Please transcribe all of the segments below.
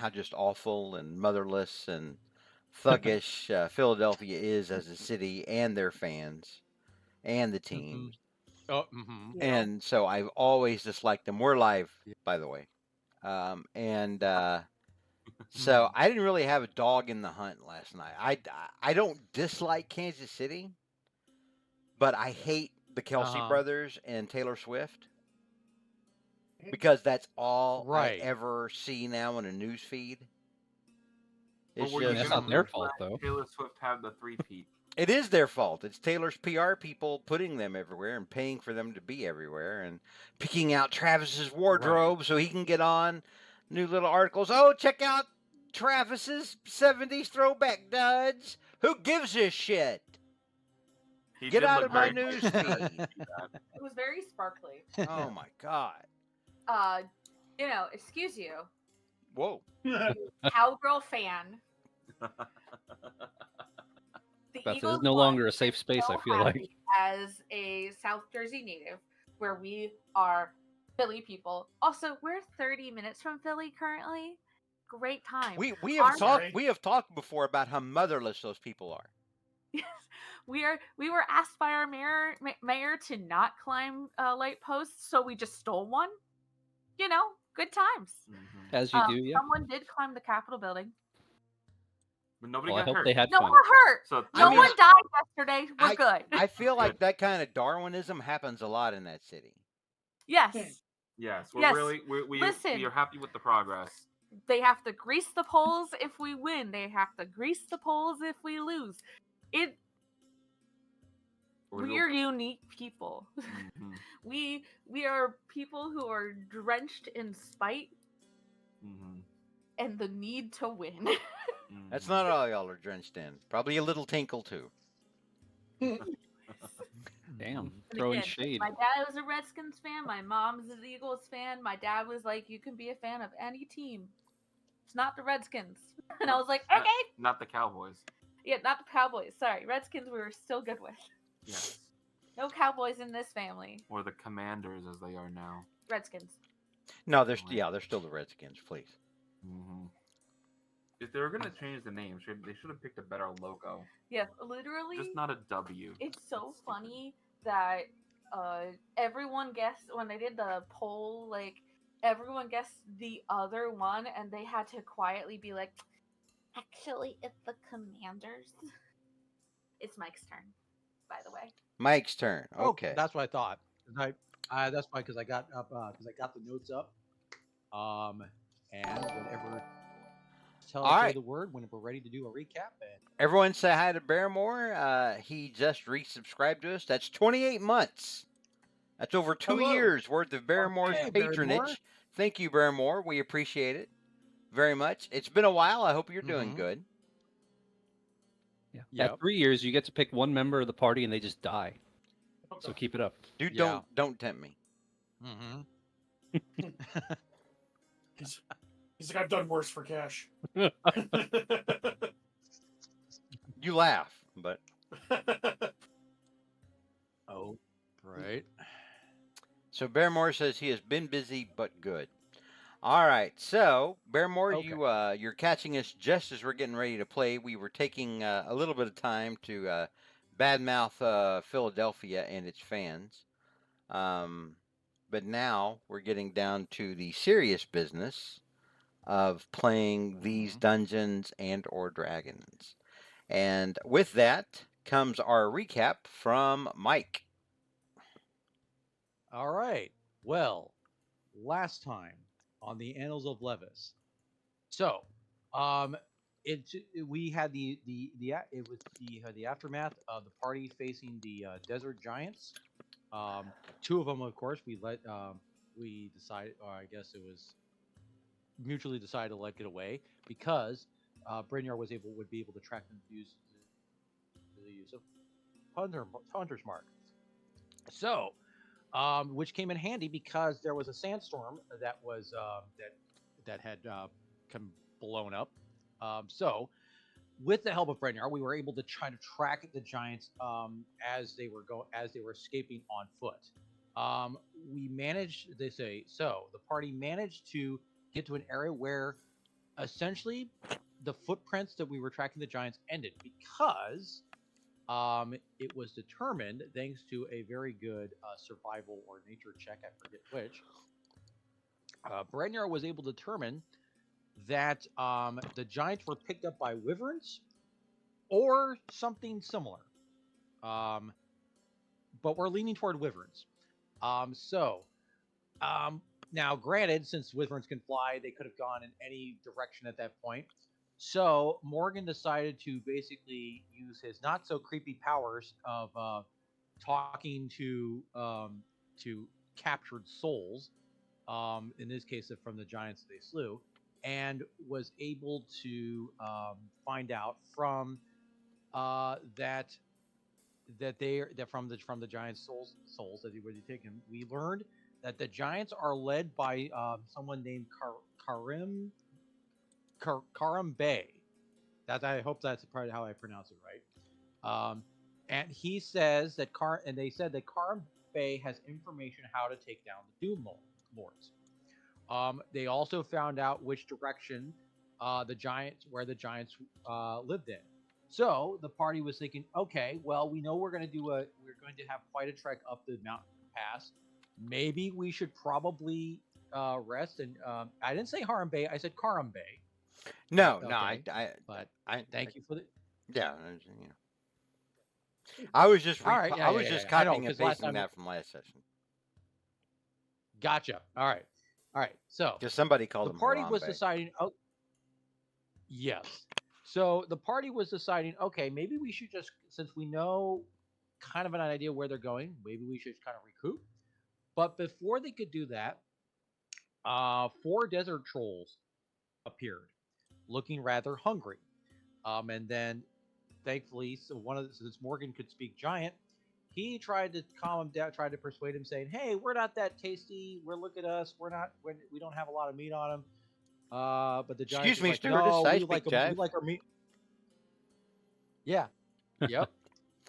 how just awful and motherless and thuggish Philadelphia is as a city and their fans and the Mm-hmm. teams. Oh, mm-hmm. Yeah. And so I've always disliked them. We're live, Yeah. by the way. And so I didn't really have a dog in the hunt last night. I don't dislike Kansas City, but I hate the Kelsey Uh-huh. brothers and Taylor Swift because that's all I Right. ever see now in a news feed. But It's were you just That's gonna not their lose fault, when though. Taylor Swift had the three-peat? it is their fault. It's Taylor's PR people putting them everywhere and paying for them to be everywhere and picking out Travis's Right. wardrobe so he can get on new little articles. Oh, check out Travis's 70s throwback duds. Who gives a shit? He Get did out look of my very news close. feed. It was very sparkly. Oh my god. Excuse you, Whoa. cowgirl fan. The But this Eagles is no won. longer a safe space, So I feel like. happy as a South Jersey native, where we are Philly people. Also, we're 30 minutes from Philly currently. Great time. We Our- have talked before about how motherless those people are. Yes, we were asked by our mayor to not climb light posts, so we just stole one. Good times. Mhm. As you do, yeah. Someone did climb the Capitol building. But nobody Well, I got hope hurt. they had No fun. one got hurt. So No mean, one died yesterday. We're good. I feel like Good. that kind of Darwinism happens a lot in that city. Yes. yes, we're Yes. really we Listen. are happy with the progress. They have to grease the poles if we win. They have to grease the poles if we lose. We're unique people. Mhm. We are people who are drenched in spite Mhm. and the need to win. That's Mhm. not all y'all are drenched in. Probably a little tinkle too. Damn, And throwing again, shade. my dad was a Redskins fan. My mom's an Eagles fan. My dad was like, "You can be a fan of any team. It's not the Redskins." And I was like, Not- "Okay." Not the Cowboys. Yeah, not the Cowboys. Sorry, Redskins. We were still good with. Yes. No Cowboys in this family. Or the Commanders as they are now. Redskins. No, they're still the Redskins, please. Mm-hmm. If they were gonna change the name, they should have picked a better logo. Yeah, literally. Just not a W. It's so That's stupid. funny that everyone guessed when they did the poll, like everyone guessed the other one, and they had to quietly be like, "Actually, it's the Commanders." It's Mike's turn, by the way. Mike's turn. Oh, Okay. that's what I thought. That's why, because I got up, because I got the notes up. And whenever All say right. the word when we're ready to do a recap. And Everyone say hi to Barrymore. He just resubscribed to us. That's 28 months. That's over 2 Hello. years worth of Barrymore's Okay, patronage. Barrymore. Thank you, Barrymore. We appreciate it very much. It's been a while. I hope you're doing Mhm. good. Yeah. Yep. At 3 years, you get to pick one member of the party, and they just die. So keep it up. Dude, Yeah. don't tempt me. Mm-hmm. He's like, I've done worse for cash. You laugh, but Oh, right. so Barrymore says he has been busy but good. All right, so Barrymore, Okay. you're catching us just as we're getting ready to play. We were taking a little bit of time to badmouth Philadelphia and its fans, but now we're getting down to the serious business of playing these Dungeons and or Dragons, and with that comes our recap from Mike. All right. Well, last time on the Annals of Levis. So, we had it was the aftermath of the party facing the desert giants. Two of them, of course, we decided, or I guess it was mutually decided to let get away because Brynjar would be able to track them to use the use of Hunter's Mark. So, which came in handy because there was a sandstorm that was that had come blown up. So, with the help of Brynjar, we were able to try to track the giants as they were escaping on foot. We managed. The party managed to get to an area where essentially, the footprints that we were tracking the giants ended because it was determined, thanks to a very good survival or nature check, I forget which, Brennyer was able to determine that the giants were picked up by wyverns or something similar. Um, but we're leaning toward wyverns. So, now granted, since wyverns can fly, they could have gone in any direction at that point. So Morgan decided to basically use his not so creepy powers of talking to captured souls, in this case from the giants they slew, and was able to find out from that from the giants souls that he would have taken. We learned that the giants are led by someone named Karim Bey. That I hope that's probably how I pronounce it right. And he says that they said that Karim Bey has information how to take down the Doom Lords. They also found out which direction where the giants lived in. So the party was thinking, okay, well, we know we're going to have quite a trek up the mountain pass. Maybe we should probably rest. And I didn't say Haram Bay, I said Karam Bay. No, Okay, no, but I thank you for the. yeah, you know, I was just All right, I was just I know, copying and 'cause last pasting time that from last session Gotcha. All right. So because somebody the called him party was Harambe. deciding. Oh, yes. So the party was deciding. Okay, maybe we should just, since we know kind of an idea where they're going, maybe we should kind of recoup. But before they could do that, four desert trolls appeared, looking rather hungry. And then, thankfully, since Morgan could speak giant, he tried to calm him down, tried to persuade him, saying, "Hey, we're not that tasty. Look at us. We don't have a lot of meat on them." But the giants Excuse was me, like, stewardess. "No, I we speak like them. We jive. like our meat." Yeah. Yep.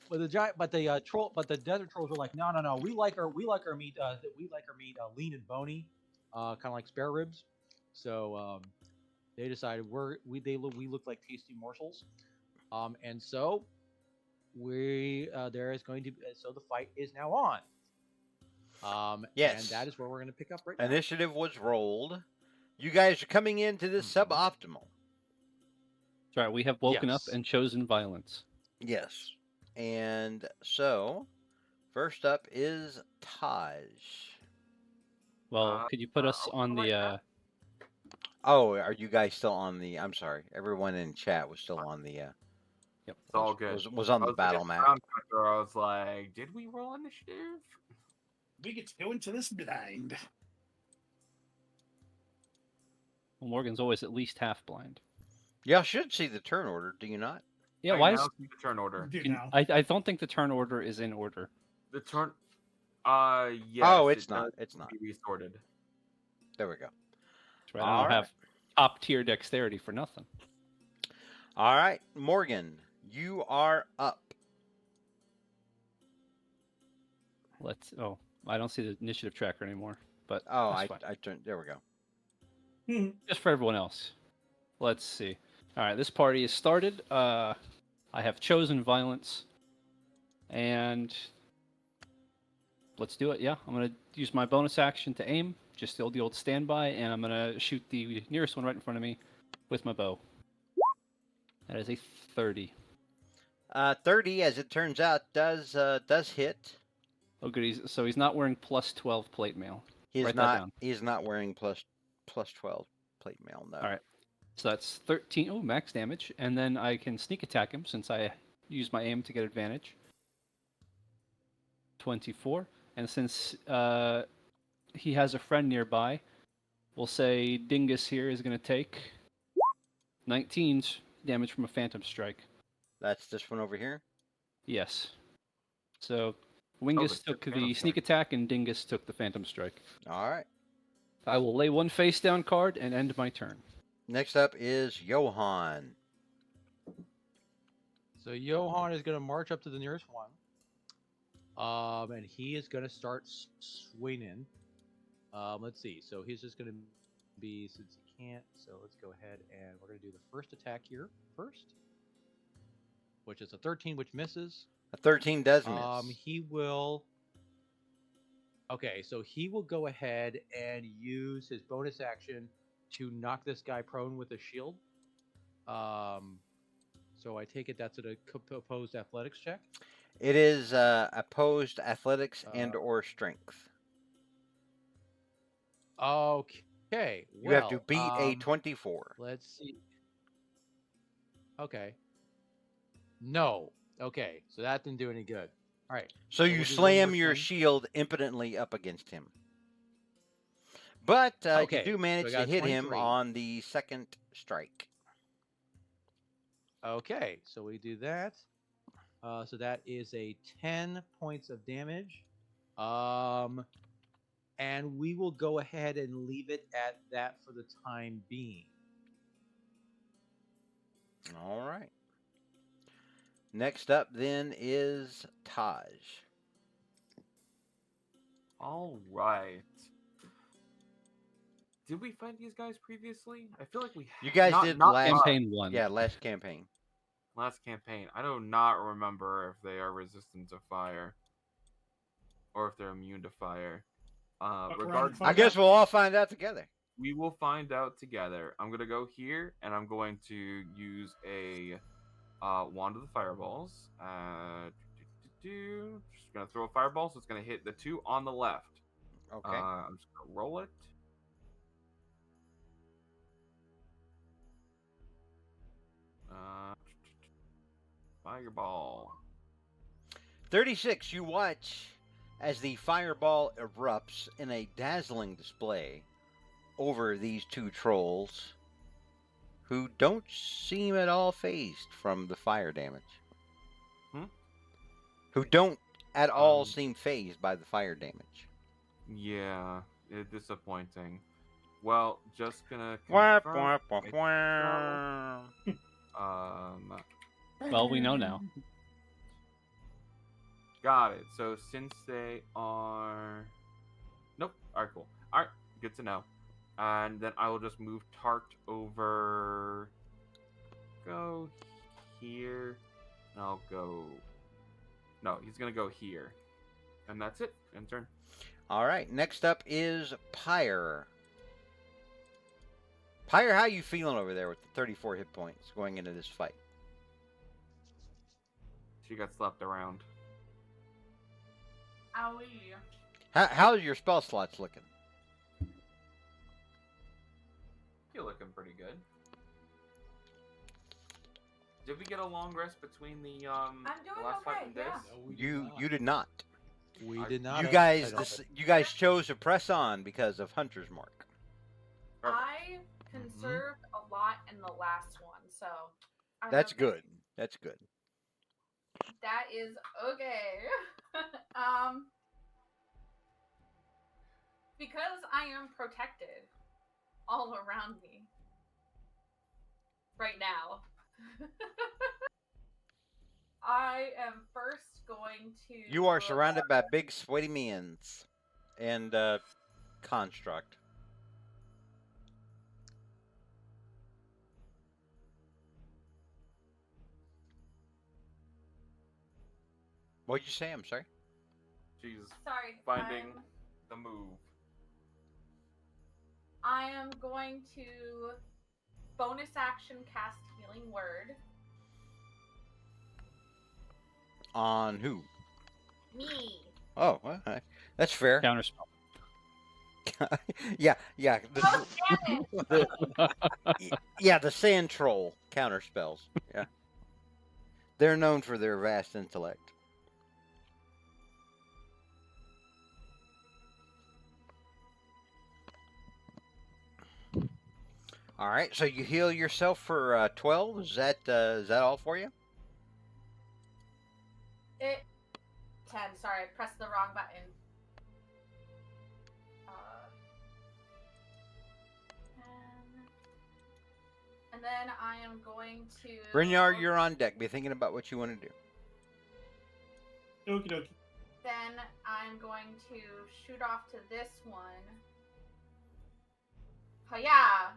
But the desert trolls were like, "No, no, no. We like our meat. Lean and bony, kind of like spare ribs." So they decided we look like tasty morsels. And so there is going to be, so the fight is now on. Yes. And that is where we're going to pick up right now. Initiative was rolled. You guys are coming into this suboptimal. That's right. We have woken up Yes. and chosen violence. Yes. And so, first up is Taj. Well, could you put us on right now. the? Oh, are you guys still on the? I'm sorry. Everyone in chat was still on the. Yep. It's all good. Was on I the was battle looking map. around after I was like, did we roll initiative? We get to go into this blind. Well, Morgan's always at least half blind. Y'all should see the turn order, do you not? Yeah. I Why now is? see the turn order? Do can- now. I don't think the turn order is in order. The turn. Yes. Oh, it's it not. does It's not. Be resorted. There we go. That's right. I All don't have top tier dexterity for nothing. All right, Morgan, you are up. Let's. Oh, I don't see the initiative tracker anymore. But Oh, that's fine. I turned. There we go. Just for everyone else. Let's see. All right, this party is started. I have chosen violence, and let's do it. Yeah, I'm gonna use my bonus action to aim, just the old standby, and I'm gonna shoot the nearest one right in front of me with my bow. That is a 30. 30, as it turns out, does hit. Oh, good. So he's not wearing plus 12 plate mail. He's Write that not. down. He's not wearing plus 12 plate mail. No. All right. So that's 13. Oh, max damage, and then I can sneak attack him since I use my aim to get advantage. 24, and since he has a friend nearby, we'll say Dingus here is going to take 19 damage from a Phantom Strike. That's this one over here. Yes. So Wingus the took the Phantom sneak Strike. attack, and Dingus took the Phantom Strike. All right. I will lay one face down card and end my turn. Next up is Johan. So Johan is going to march up to the nearest one. And he is going to start swinging. Let's see. So he's just going to be, since he can't. So let's go ahead and we're going to do the first attack here first, which is a 13, which misses. A 13 does miss. He will. Okay, so he will go ahead and use his bonus action to knock this guy prone with a shield. So I take it that's an opposed athletics check. It is opposed athletics and or strength. Okay. You have to beat a 24. Let's see. Okay. No. Okay, so that didn't do any good. All right. So you we'll do one slam more your swing. shield impotently up against him. But you Okay, do so I manage to got hit him 23. on the second strike. Okay, so we do that. So that is a 10 points of damage. And we will go ahead and leave it at that for the time being. All right. Next up then is Taj. All right. Did we fight these guys previously? I feel like we. You guys not, did not last Campaign 1. Yeah, last campaign. Last campaign. I do not remember if they are resistant to fire, or if they're immune to fire. around and Regardless, find I guess we'll all find out together. we will find out together. I'm gonna go here, and I'm going to use a wand of the fireballs. Just gonna throw a fireball, so it's gonna hit the 2 on the left. Okay. I'm just gonna roll it. Fireball. 36, you watch as the fireball erupts in a dazzling display over these two trolls who don't seem at all phased from the fire damage. Who don't at all seem phased by the fire damage. Yeah, disappointing. Well, just gonna Wah, confirm. wah, wah, wah. Well, we know now. Got it. So since they are, nope. All right, cool. All right, good to know. And then I will just move Tart over. Go here. And I'll go. No, he's gonna go here, and that's it. End turn. All right, next up is Pyre. Pyre, how you feeling over there with the 34 hit points going into this fight? She got slapped around. Owie. How's your spell slots looking? You're looking pretty good. Did we get a long rest between the I'm doing last fight okay, and this? yeah. No, we did You not. you did not. We did not. You I guys don't- you guys chose to press on because of Hunter's Mark. I conserved a lot in the last one, so That's good. That's good. That is okay. Because I am protected all around me right now. I am first going to. You are surrounded by big sweaty minions and construct. What'd you say? I'm sorry. She's Sorry. finding the move. I am going to bonus action cast Healing Word. On who? Me. Oh, well, that's fair. Counterspell. yeah. Oh, damn it! Yeah, the sand troll counterspells. Yeah. They're known for their vast intellect. All right, so you heal yourself for 12. Is that all for you? 10. Sorry, I pressed the wrong button. 10. And then I am going to. Brynjar, you're on deck. Be thinking about what you want to do. Okie dokie. Then I'm going to shoot off to this one. Oh yeah!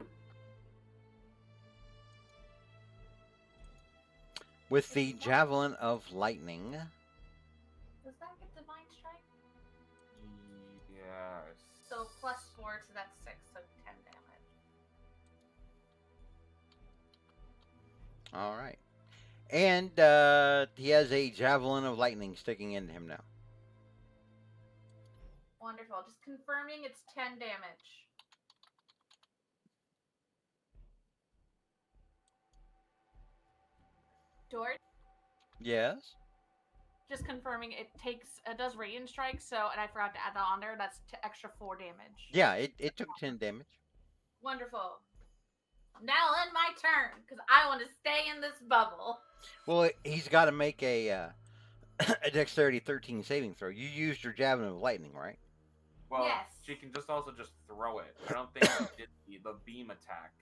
with the Javelin of Lightning. Does that get divine strike? Yes. So +4, so that's 6, so 10 damage. All right. And he has a Javelin of Lightning sticking into him now. Wonderful. Just confirming it's 10 damage. George? Yes? Just confirming it does radiant strike, so, and I forgot to add that on there, that's extra 4 damage. Yeah, it took 10 damage. Wonderful. Now end my turn, because I want to stay in this bubble. Well, he's got to make a a Dexterity 13 saving throw. You used your Javelin of Lightning, right? Well, Yes. she can just also just throw it. I don't think she did the beam attack.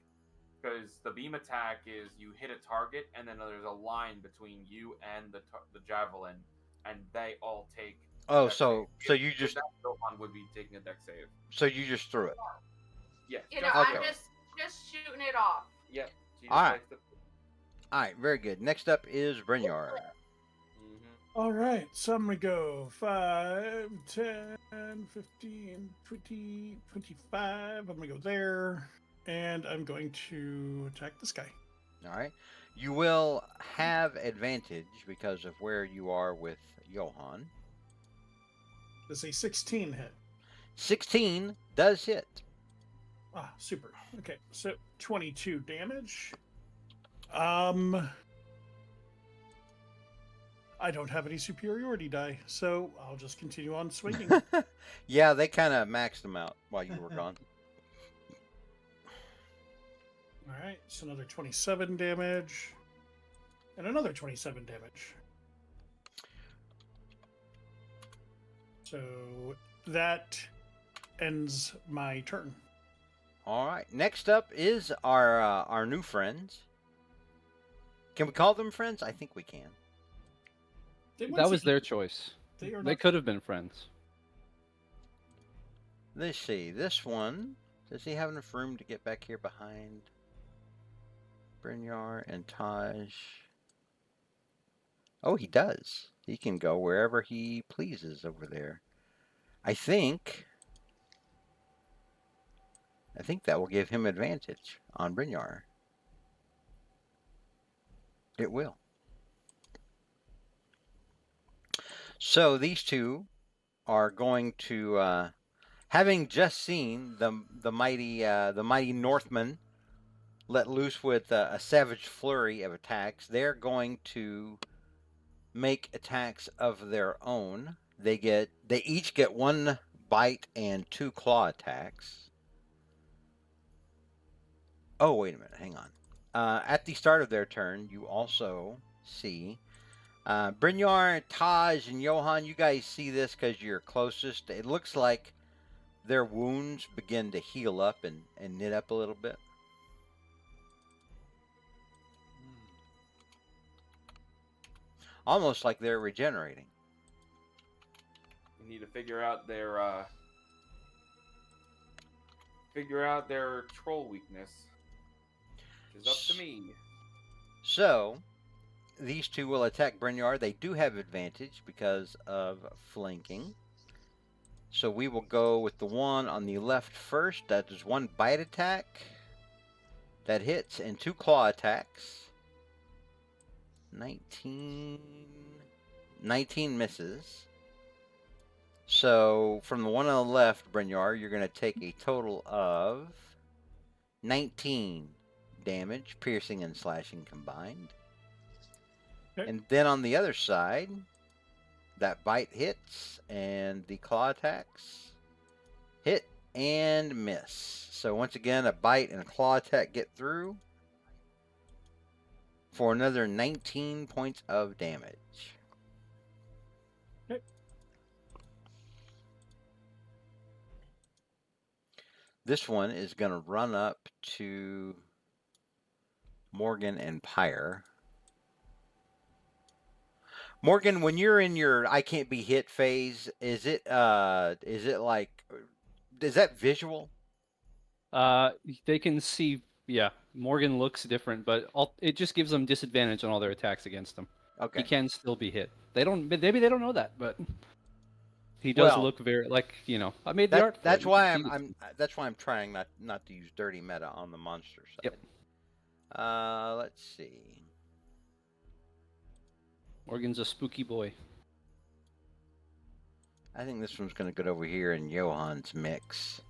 Because the beam attack is you hit a target, and then there's a line between you and the javelin, and they all take. Oh, dex so save. so you If just that one would be taking a dex save. so you just threw it. Yes. You know, Okay. I'm just shooting it off. Yep. She just Alright. likes to. All right, very good. Next up is Brynjar. All right, so I'm going to go 5, 10, 15, 20, 25. I'm going to go there. And I'm going to attack this guy. All right. You will have advantage because of where you are with Johann. Does a 16 hit? 16 does hit. Ah, super. Okay, so 22 damage. I don't have any superiority die, so I'll just continue on swinging. Yeah, they kind of maxed them out while you were gone. All right, so another 27 damage, and another 27 damage. So that ends my turn. All right. Next up is our new friends. Can we call them friends? I think we can. That was their choice. They are They not. could have been friends. Let's see. This one, does he have enough room to get back here behind Brynjar and Taj? Oh, he does. He can go wherever he pleases over there. I think that will give him advantage on Brynjar. It will. So these two are going to, having just seen the mighty Northmen let loose with a savage flurry of attacks, they're going to make attacks of their own. They each get 1 bite and 2 claw attacks. Oh, wait a minute, hang on. At the start of their turn, you also see Brynjar, Taj, and Johann. You guys see this because you're closest. It looks like their wounds begin to heal up and knit up a little bit. Almost like they're regenerating. We need to figure out their troll weakness. Which is up to me. So, these two will attack Brynjar. They do have advantage because of flanking. So we will go with the one on the left first. That is 1 bite attack. That hits, and 2 claw attacks. 19 misses. So from the one on the left, Brynjar, you're going to take a total of 19 damage, piercing and slashing combined. Okay. And then on the other side, that bite hits, and the claw attacks hit and miss. So once again, a bite and a claw attack get through for another 19 points of damage. Okay. This one is going to run up to Morgan and Pyre. Morgan, when you're in your I can't be hit phase, is it like, is that visual? They can see Yeah, Morgan looks different, but it just gives them disadvantage on all their attacks against him. He Okay. can still be hit. Maybe they don't know that, but he does Well, look very I made the art for it. that's You can why see this. that's why I'm trying not to use dirty meta on the monster side. Yep. Let's see. Morgan's a spooky boy. I think this one's going to go over here in Johan's mix.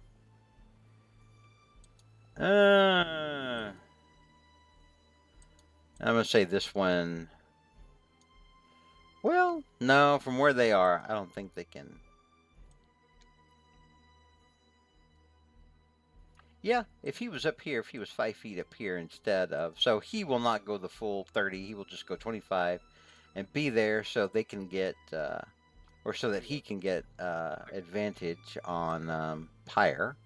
I'm going to say this one. Well, no, from where they are, I don't think they can. Yeah, if he was up here, if he was 5 feet up here instead of... So he will not go the full 30. He will just go 25 and be there so they can get... or so that he can get advantage on Pyre.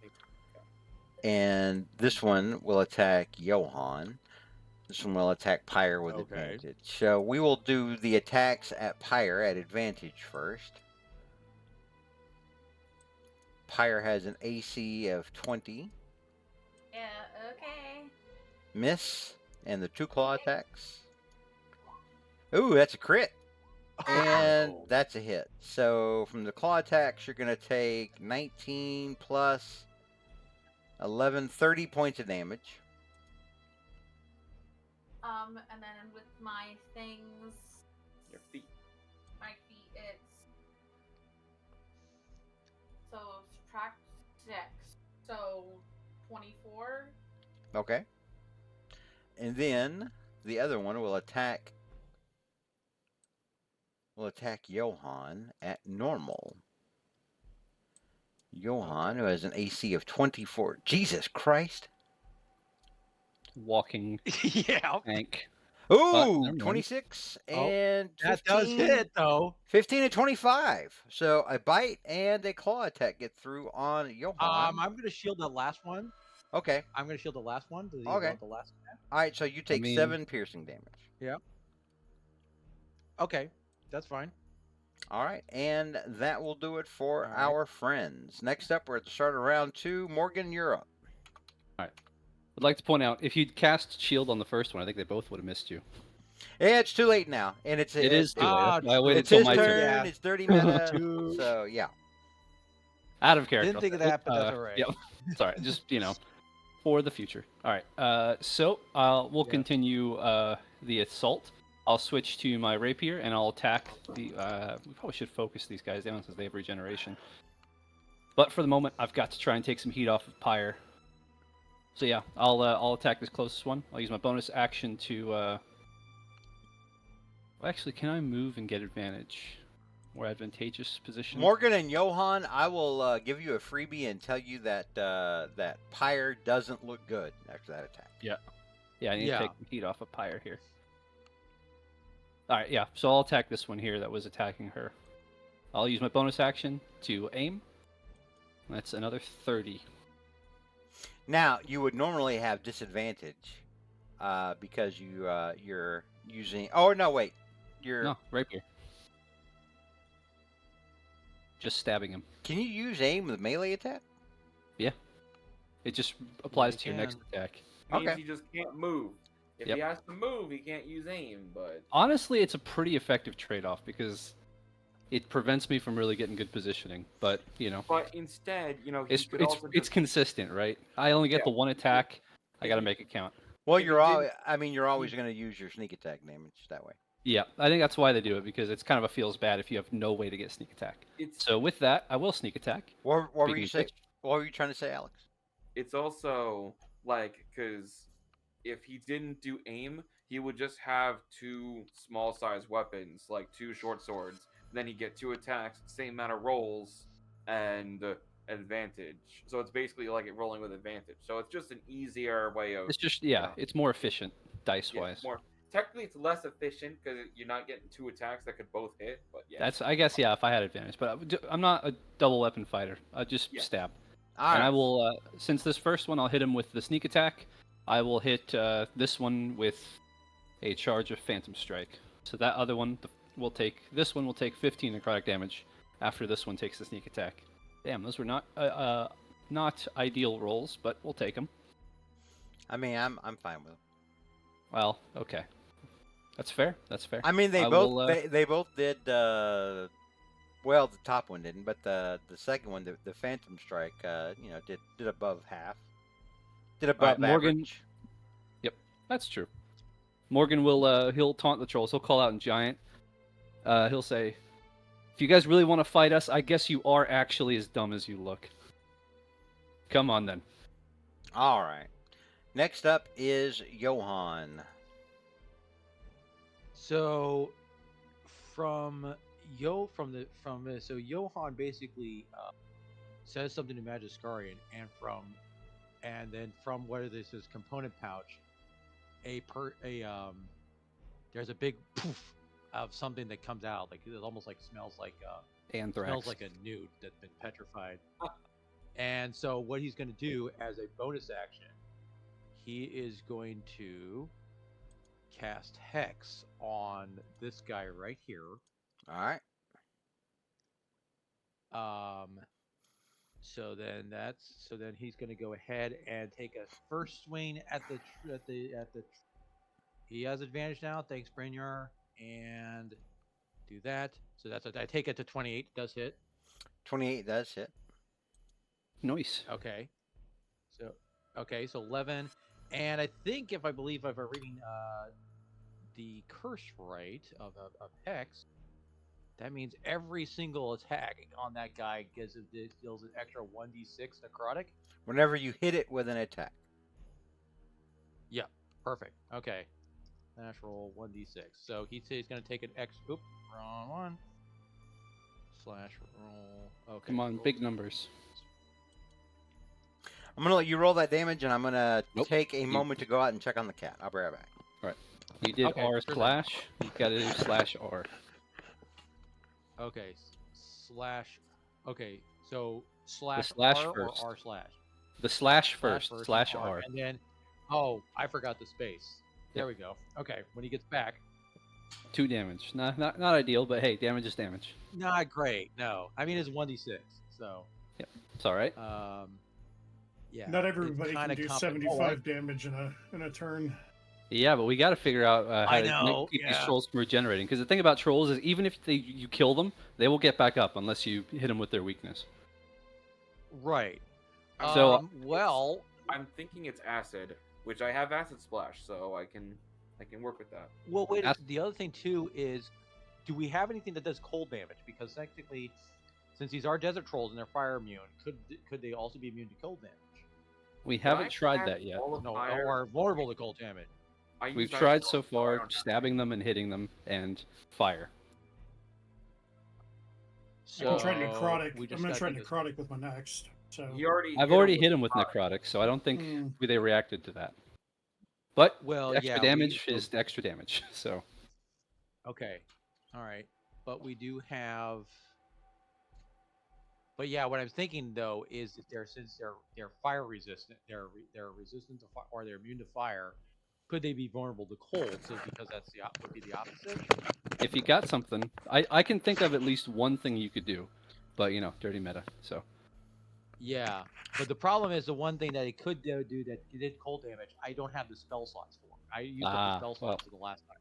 And this one will attack Johan. This one will attack Pyre with advantage. So we will do the attacks at Pyre at advantage first. Pyre has an AC of 20. Yeah, okay. Miss. And the 2 claw attacks. Ooh, that's a crit. And that's a hit. So from the claw attacks, you're going to take 19 plus 11, 30 points of damage. And then with my things, Your feet. my feet, it's so subtract 6, so 24. Okay. And then the other one will attack Johan at normal. Johan, who has an AC of 24. Jesus Christ. Walking Yeah. tank. Ooh, never mind. 26 Oh, and 15. That does hit, though. 15 and 25. So a bite and a claw attack get through on Johan. I'm going to shield the last one. Okay. I'm going to shield the last one. Does he Okay. want the last one? All right, so you take 7 piercing damage. Okay, that's fine. All right, and that will do it for All right. our friends. Next up, we're at the start of round 2. Morgan, you're up. I'd like to point out, if you'd cast shield on the first one, I think they both would have missed you. Yeah, it's too late now, and It is too late. That's why I waited It's till his my turn. turn. Yeah. It's dirty meta. So yeah. Out of character. Didn't think of that, but that's all right. Yep. Sorry, just for the future. All right. So we'll continue the assault. I'll switch to my rapier and I'll attack the. We probably should focus these guys down since they have regeneration. But for the moment, I've got to try and take some heat off of Pyre. So yeah, I'll attack this closest one. I'll use my bonus action to. Actually, can I move and get advantage? More advantageous position. Morgan and Johan, I will give you a freebie and tell you that that Pyre doesn't look good after that attack. Yeah, I need to take the heat off of Pyre here. All right, yeah. So I'll attack this one here that was attacking her. I'll use my bonus action to aim. That's another 30. Now you would normally have disadvantage because you're using. Oh no, wait. No, rapier. Just stabbing him. Can you use aim with melee attack? Yeah. It just applies you to your next can. attack. Means Okay. he just can't move. If Yep. he has to move, he can't use aim. But Honestly, it's a pretty effective trade-off because it prevents me from really getting good positioning. But but instead, he it's could also it's just, consistent, right? I only get Yeah. the one attack. I got to make it count. Well, If you're you all. didn't- I mean, you're always going to use your sneak attack damage that way. Yeah, I think that's why they do it because it's kind of feels bad if you have no way to get sneak attack. it's So with that, I will sneak attack. What were Speaking you of saying? which- What were you trying to say, Alex? it's also like because if he didn't do aim, he would just have 2 small size weapons, like 2 short swords. Then he'd get 2 attacks, same amount of rolls, and advantage. So it's basically like it rolling with advantage. So it's just an easier way of. It's just Yeah. it's more efficient dice Yeah, wise. more. Technically, it's less efficient because you're not getting 2 attacks that could both hit. But yeah, That's I guess if I had advantage, but I'm not a double weapon fighter. I just Yeah. stab. All And I right. will since this first one I'll hit him with the sneak attack. I will hit this one with a charge of Phantom Strike. So that other one will take 15 necrotic damage after this one takes the sneak attack. Damn, those were not ideal rolls, but we'll take them. I mean, I'm fine with them. Well, okay. That's fair. That's fair. I mean, I will, they both did. Well, the top one didn't, but the second one, the Phantom Strike, did above half, did all right, above Morgan. average. Yep, that's true. Morgan will he'll taunt the trolls. He'll call out in giant. He'll say, "If you guys really want to fight us, I guess you are actually as dumb as you look. Come on then." All right. Next up is Johan. So so Johan basically says something to Magiskarian, and then from what is this component pouch, there's a big poof of something that comes out, like it almost like smells Anthrax. like a newt that's been petrified. And so what he's going to do as a bonus action, he is going to cast Hex on this guy right here. All right. So then he's going to go ahead and take a first swing at the he has advantage now. Thanks, Brainyar, and do that. So I take it to 28. Does hit. 28 does hit. Nice. Okay. So 11, and I think if I'm reading the curse right of Hex, that means every single attack on that guy deals an extra 1d6 necrotic. Whenever you hit it with an attack. Yeah, perfect. Okay. Natural 1d6. So he's going to take an X. Oop, wrong one. Slash roll. Okay. Come on, roll big two. numbers. I'm gonna let you roll that damage, and I'm gonna Nope. take a moment to go out and check on the cat. I'll be right back. You did Okay, R sure thing. slash. You got to do slash R. Okay. Slash. Okay. So slash, slash R first. or R slash? The slash first. and Slash R. And then, oh, I forgot the space. There we go. Okay. When he gets back. 2 damage. Not ideal, but hey, damage is damage. Not great. No. I mean, it's 1d6. So. It's all right. Yeah. Not everybody it's can kinda do compli- 75 damage in a turn. Yeah, but we got to figure out how I to know, keep these yeah. trolls from regenerating. Because the thing about trolls is even if you kill them, they will get back up unless you hit them with their weakness. Right. So- Well, I'm thinking it's acid, which I have acid splash, so I can work with that. well, wait. That's- The other thing too is, do we have anything that does cold damage? Because technically, since these are desert trolls and they're fire immune, could they also be immune to cold damage? We Do haven't I tried have that yet. all of No, fire? or vulnerable to cold damage. I use We've ice tried spell, so I far don't have stabbing them and hitting them and fire. So I'm trying necrotic. we just I'm gonna gotta try do this. necrotic with my next. So He already. I've hit already him hit him with fire. necrotic, so I don't think Hmm. they reacted to that. But Well, extra yeah, damage is extra damage. So Okay. All right. But we do have. But yeah, what I'm thinking though is that since they're fire resistant, they're resistant to fire, or they're immune to fire. Could they be vulnerable to cold? So because would be the opposite. if you got something, I can think of at least one thing you could do, but dirty meta. So Yeah, but the problem is the one thing that it could do that did cold damage. I don't have the spell slots for. I used up the spell slots for the last time.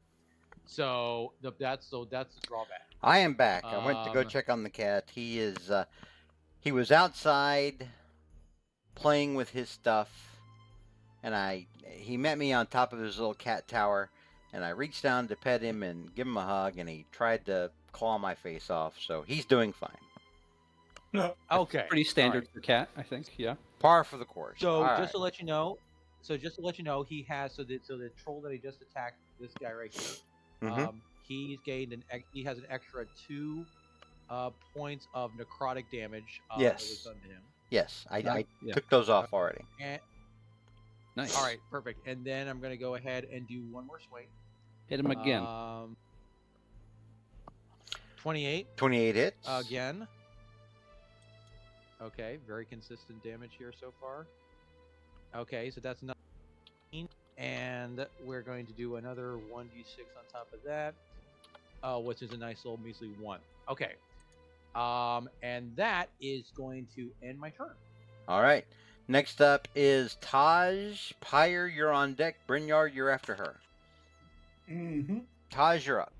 So that's the drawback. I am back. I went to go check on the cat. He is. He was outside playing with his stuff, and he met me on top of his little cat tower, and I reached down to pet him and give him a hug, and he tried to claw my face off. So he's doing fine. no, Okay. pretty standard All for cat, I think. Yeah. Par for the course. So All just right. to let you know, he has the troll that he just attacked, this guy right here. Mhm. He has an extra 2 points of necrotic damage that Yes. was done to him. Yes, I Yeah. took those off already. And, Nice. all right, perfect. And then I'm gonna go ahead and do one more swing. Hit him again. 28 28 hits. again. Okay, very consistent damage here so far. Okay, so that's 19, and we're going to do another 1d6 on top of that, which is a nice little measly 1. Okay, and that is going to end my turn. All right. Next up is Taj. Pyre, you're on deck. Brynjard, you're after her. Mm-hmm. Taj, you're up.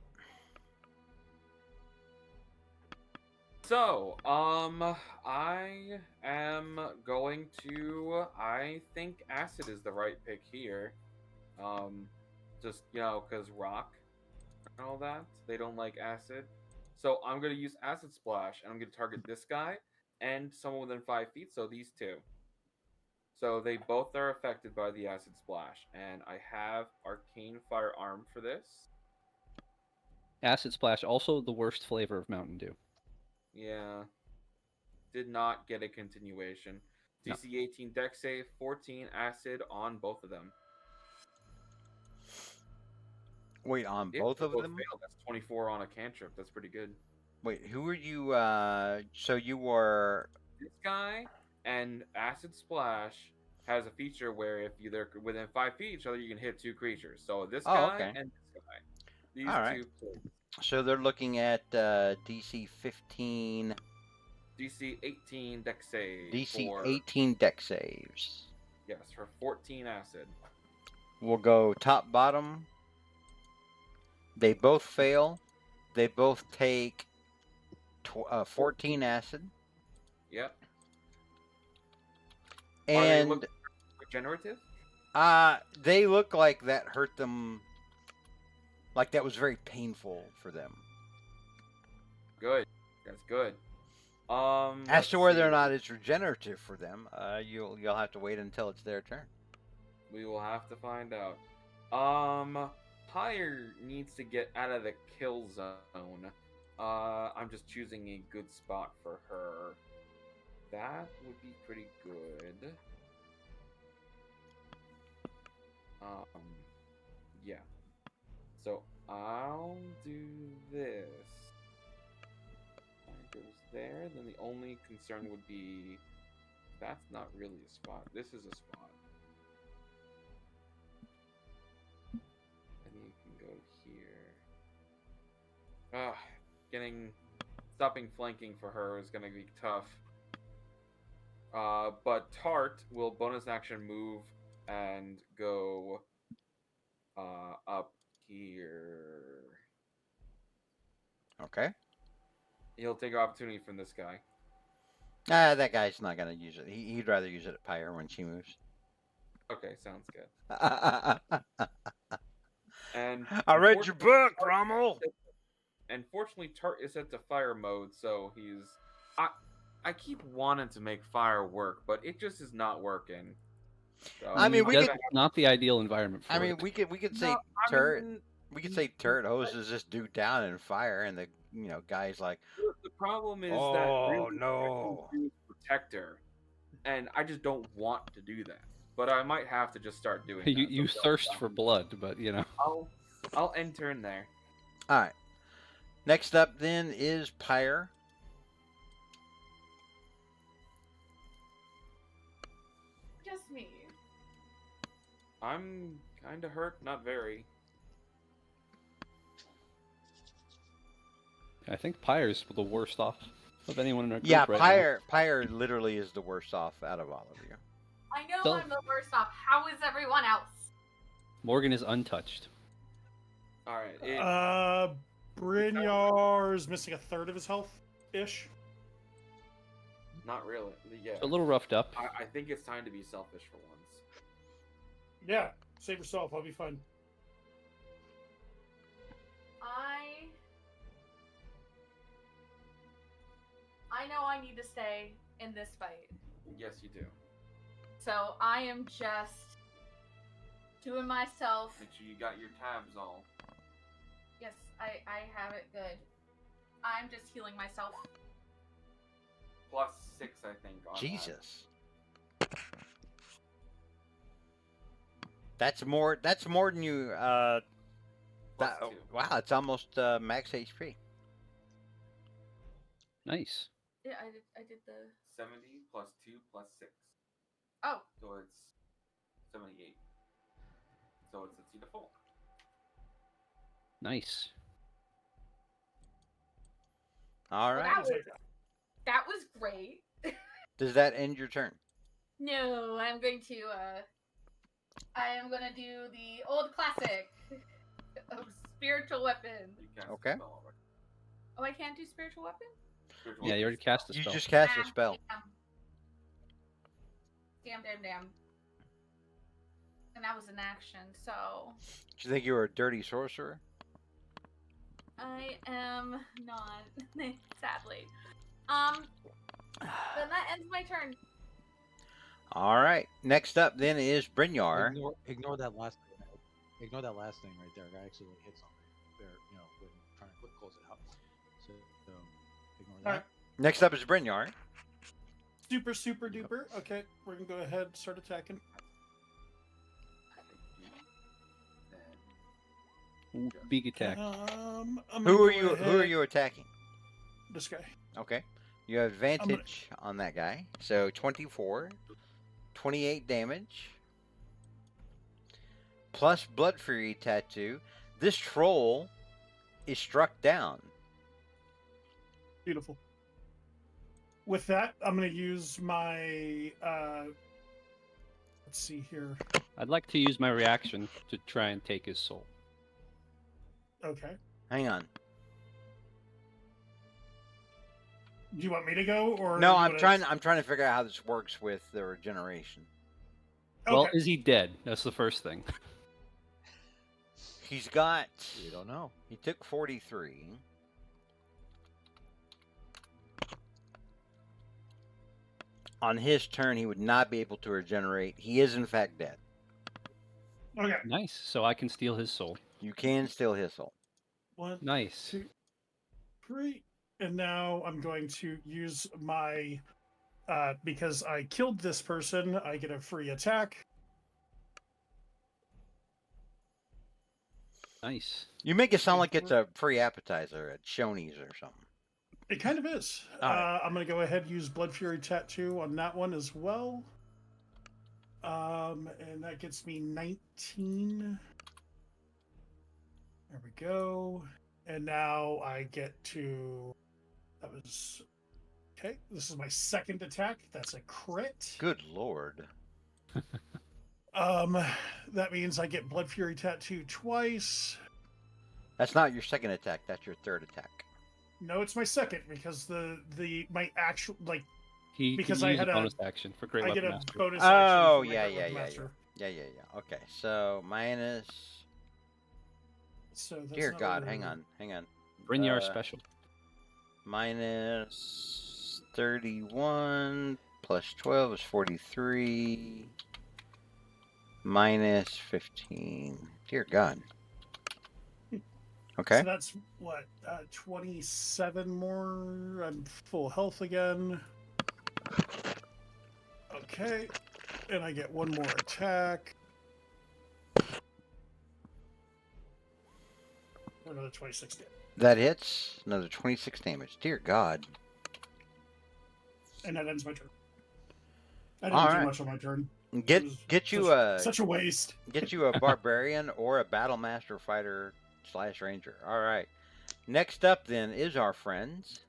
So, I am going to. I think acid is the right pick here. Just because rock and all that, they don't like acid. So I'm gonna use acid splash, and I'm gonna target this guy and someone within 5 feet. So these two. So they both are affected by the acid splash, and I have arcane firearm for this. Acid Splash, also the worst flavor of Mountain Dew. Yeah, did not get a continuation. No. DC 18 deck save, 14 acid on both of them. Wait, on Yeah, both they of both them? failed. That's 24 on a cantrip. That's pretty good. Wait, who are you? So you were. This guy and acid splash has a feature where if they're within 5 feet of each other, you can hit two creatures. So this Oh, guy okay. and this guy, these All right. two, please. So they're looking at DC 15, DC 18 deck save. DC for, 18 deck saves. Yes, for 14 acid. We'll go top bottom. They both fail. They both take 14 acid. Yep. Are they And look regenerative? they look like that hurt them. Like that was very painful for them. Good. That's good. As Let's to whether or see. not it's regenerative for them, you'll have to wait until it's their turn. We will have to find out. Pyre needs to get out of the kill zone. I'm just choosing a good spot for her. That would be pretty good. Yeah. So I'll do this. That goes there. Then the only concern would be that's not really a spot. This is a spot. And you can go here. Stopping flanking for her is gonna be tough. But Tart will bonus action move and go up here. Okay. He'll take opportunity from this guy. That guy's not gonna use it. He'd rather use it at Pyre when she moves. Okay, sounds good. I And read your book, Tart- Rommel. And fortunately, Tart is set to fire mode, so he's. I keep wanting to make fire work, but it just is not working. So I mean, we That's could- not the ideal environment for I mean, it. we could No, say I turret. mean, We could say turret hoses this dude down and fire, and the guy's like, the problem is that oh really no. protector, and I just don't want to do that. But I might have to just start doing You that. you so thirst for blood, but I'll enter in there. All right. Next up then is Pyre. Just me. I'm kind of hurt, not very. I think Pyre's the worst off of anyone in our group Yeah, right Pyre literally is the worst off out of all of you. I know So- I'm the worst off. How is everyone else? now. Morgan is untouched. All right. Brynjar's missing a third of his health ish. Not really. Yeah. A little roughed up. I think it's time to be selfish for once. Yeah, save yourself. I'll be fine. I know I need to stay in this fight. Yes, you do. So I am just doing myself. Make sure you got your tabs all. Yes, I have it good. I'm just healing myself. +6, I think. On Jesus. That's more than you That. +2. wow, it's almost max HP. Nice. Yeah, I did the. 70 +2 +6. Oh, So it's 78. So it's a to full. Nice. All well, right. that was great. Does that end your turn? No, I'm going to. I am gonna do the old classic of spiritual weapon. You cast Okay. a spell already. Oh, I can't do spiritual weapon. Spiritual Yeah, you already cast a You spell. just cast a spell. Damn. And that was an action, so Do you think you were a dirty sorcerer? I am not. Sadly. Then that ends my turn. All right. Next up then is Brynjar. Ignore that last thing. Ignore that last thing right there. It actually hit something there. You know, when trying to close it out. So ignore that. All right. Next up is Brynjar. Super duper. Okay, we're gonna go ahead and start attacking. Ooh, big attack. I'm gonna Who are go you? ahead- Who are you attacking? This guy. Okay. You have advantage on that guy. So 24, 28 damage, plus Blood Fury Tattoo. This troll is struck down. Beautiful. With that, I'm gonna use my. Let's see here. I'd like to use my reaction to try and take his soul. Okay. Hang on. Do you want me to go or? No, you I'm wanna- trying. I'm trying to figure out how this works with the regeneration. Okay. Well, is he dead? That's the first thing. He's got. We don't know. He took 43. On his turn, he would not be able to regenerate. He is in fact dead. Okay. Nice. So I can steal his soul. You can still his soul. 1, Nice. 2, 3, and now I'm going to use my. Because I killed this person, I get a free attack. Nice. You make it sound like it's a free appetizer at Shoney's or something. It kind of is. All right. I'm going to go ahead and use Blood Fury Tattoo on that one as well. And that gets me 19. There we go. And now I get to. That was. Okay, this is my second attack. That's a crit. Good lord. That means I get Blood Fury Tattoo twice. That's not your second attack. That's your third attack. No, it's my second because my actual He Because can I use had a a- bonus action for Great I get Weapon a Master. bonus. Oh, action for my yeah, Great yeah, Weapon yeah, Master. Yeah. Okay, so minus. So that's Dear God, another- hang on. Brynjar special. Minus 31 plus 12 is 43. Minus 15. Dear God. Okay. So that's what 27 more. I'm full health again. Okay, and I get one more attack. Another 26 damage. That hits. Another 26 damage. Dear God. And that ends my turn. I didn't All do right. much on my turn. Get It was you such a waste. get you a barbarian or a battle master fighter / ranger. All right. Next up then is our friends.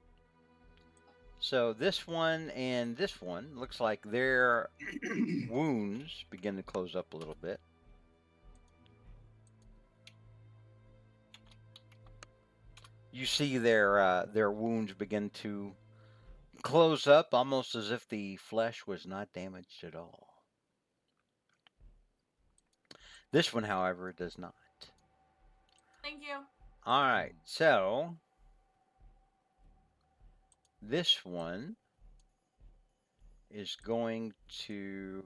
So this one and this one looks like their wounds begin to close up a little bit. You see their wounds begin to close up almost as if the flesh was not damaged at all. This one, however, does not. Thank you. All right, so this one is going to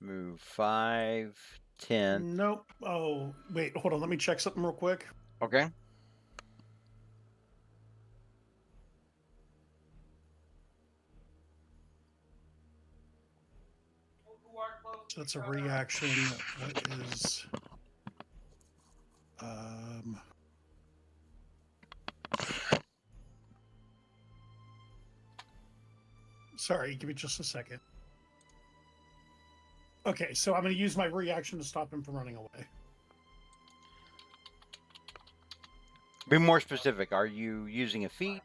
move 5, 10. Nope. Oh, wait, hold on. Let me check something real quick. Okay. So that's a reaction. What is? Sorry, give me just a second. Okay, so I'm going to use my reaction to stop him from running away. Be more specific. Are you using a feat?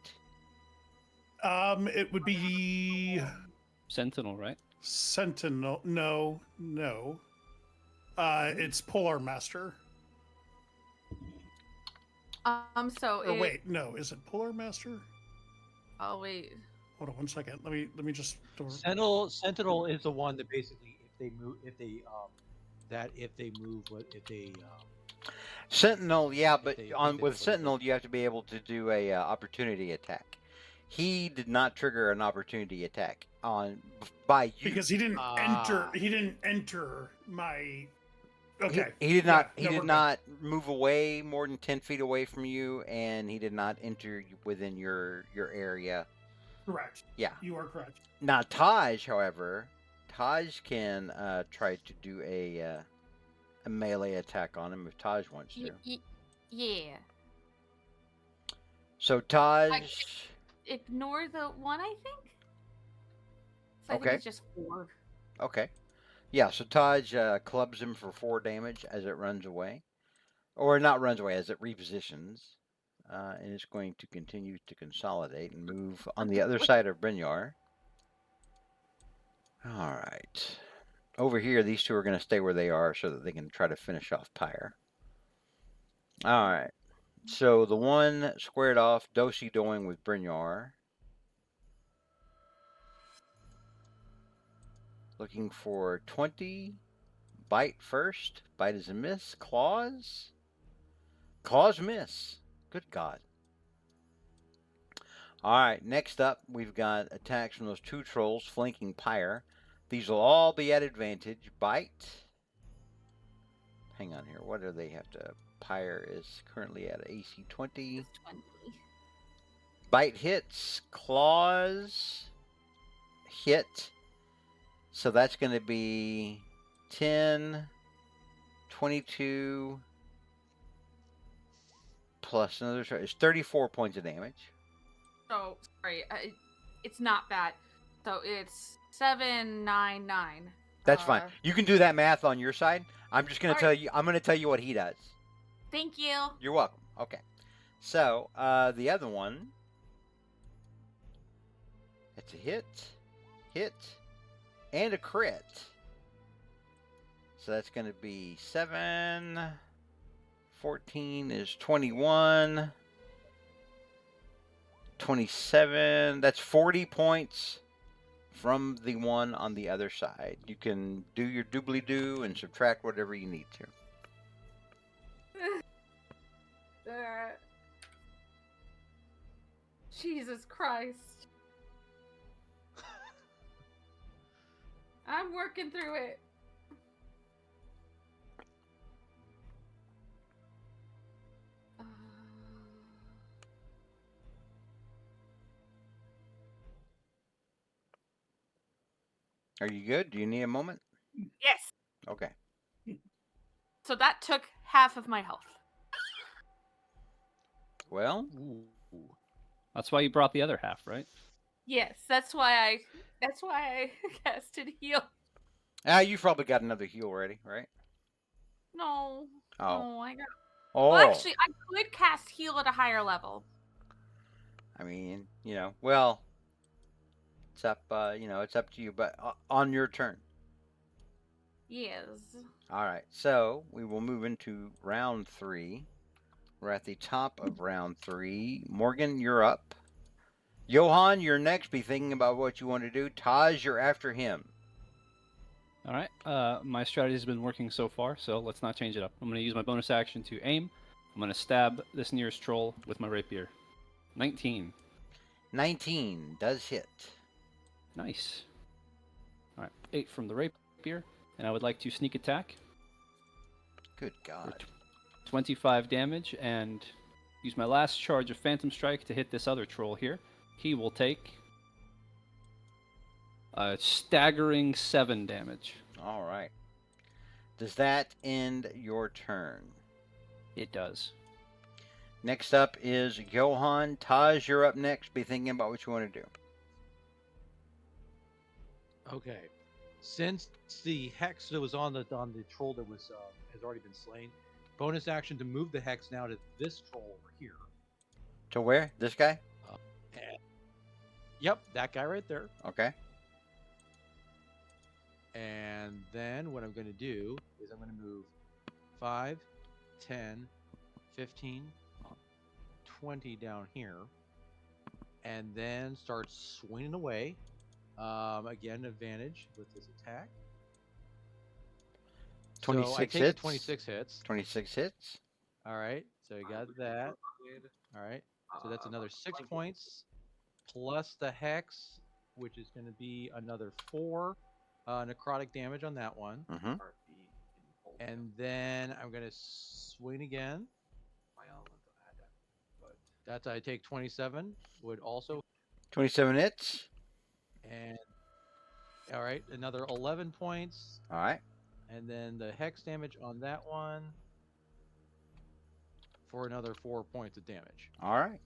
It would be Sentinel, right? Sentinel. No. It's Polar Master. So Or wait, no. Is it Polar Master? Oh wait. Hold on 1 second. Let me just. Sentinel is the one that basically, if they move, if they Sentinel, yeah, if but they on think that with somebody Sentinel, you have to be able to do a opportunity attack. He did not trigger an opportunity attack by you Because he didn't enter. Ah. He didn't enter my. Okay. He did Yeah, not. He no, we're did good. not move away more than 10 feet away from you, and he did not enter within your area. Correct. Yeah. You are correct. Now Taj, however, Taj can try to do a melee attack on him if Taj wants to. Yeah. So Taj. Ignore the one, I think. So I Okay. think it's just 4. Okay. Yeah, so Taj clubs him for 4 damage as it runs away. Or not runs away, as it repositions. And it's going to continue to consolidate and move on the other side of Brynjar. Alright. Over here, these two are going to stay where they are so that they can try to finish off Pyre. Alright. So the one squared off, do-si-doing with Brynjar. Looking for 20. Bite first. Bite is a miss. Claws. Claws miss. Good God. Alright, next up, we've got attacks from those 2 trolls flanking Pyre. These will all be at advantage. Bite. Hang on here. What do they have to... Pyre is currently at AC 20. It's 20. Bite hits. Claws. Hit. So that's going to be 10, 22, plus another... It's 34 points of damage. So sorry, it's not bad. So it's 799. That's fine. You can do that math on your side. I'm just going to Alright. tell you. I'm going to tell you what he does. Thank you. You're welcome. Okay. So the other one. It's a hit, and a crit. So that's going to be 7. 14 is 21. 27. That's 40 points from the one on the other side. You can do your doobly-doo and subtract whatever you need to. Jesus Christ. I'm working through it. Are you good? Do you need a moment? Yes. Okay. So that took half of my health. Well, Ooh. That's why you brought the other half, right? Yes, that's why I casted heal. you've probably got another heal ready, right? No. Oh. No, I got. Oh. Well, actually, I could cast heal at a higher level. I mean, well, it's up, it's up to you, but on your turn. Yes. All right, so we will move into round 3. We're at the top of round 3. Morgan, you're up. Johan, you're next. Be thinking about what you want to do. Taj, you're after him. All right. My strategy has been working so far, so let's not change it up. I'm going to use my bonus action to aim. I'm going to stab this nearest troll with my rapier. 19. 19 does hit. Nice. All right. 8 from the rapier, and I would like to sneak attack. Good God. 25 damage, and use my last charge of Phantom Strike to hit this other troll here. He will take a staggering 7 damage. All right. Does that end your turn? It does. Next up is Johan. Taj, you're up next. Be thinking about what you want to do. Okay. Since the hex that was on the troll that was has already been slain, bonus action to move the hex now to this troll over here. To where? This guy? Yep, that guy right there. Okay. And then what I'm going to do is I'm going to move 5, 10, 15, 20 down here, and then start swinging away. Again, advantage with this attack. So I 26 take the hits. 26 hits. 26 hits. All right, so you got that. All right, so that's another 6 points plus the hex, which is going to be another 4 necrotic damage on that one. Mm-hmm. And then I'm going to swing again. That's I take 27, would also. 27 hits. And all right, another 11 points. All right. And then the hex damage on that one for another 4 points of damage. All right.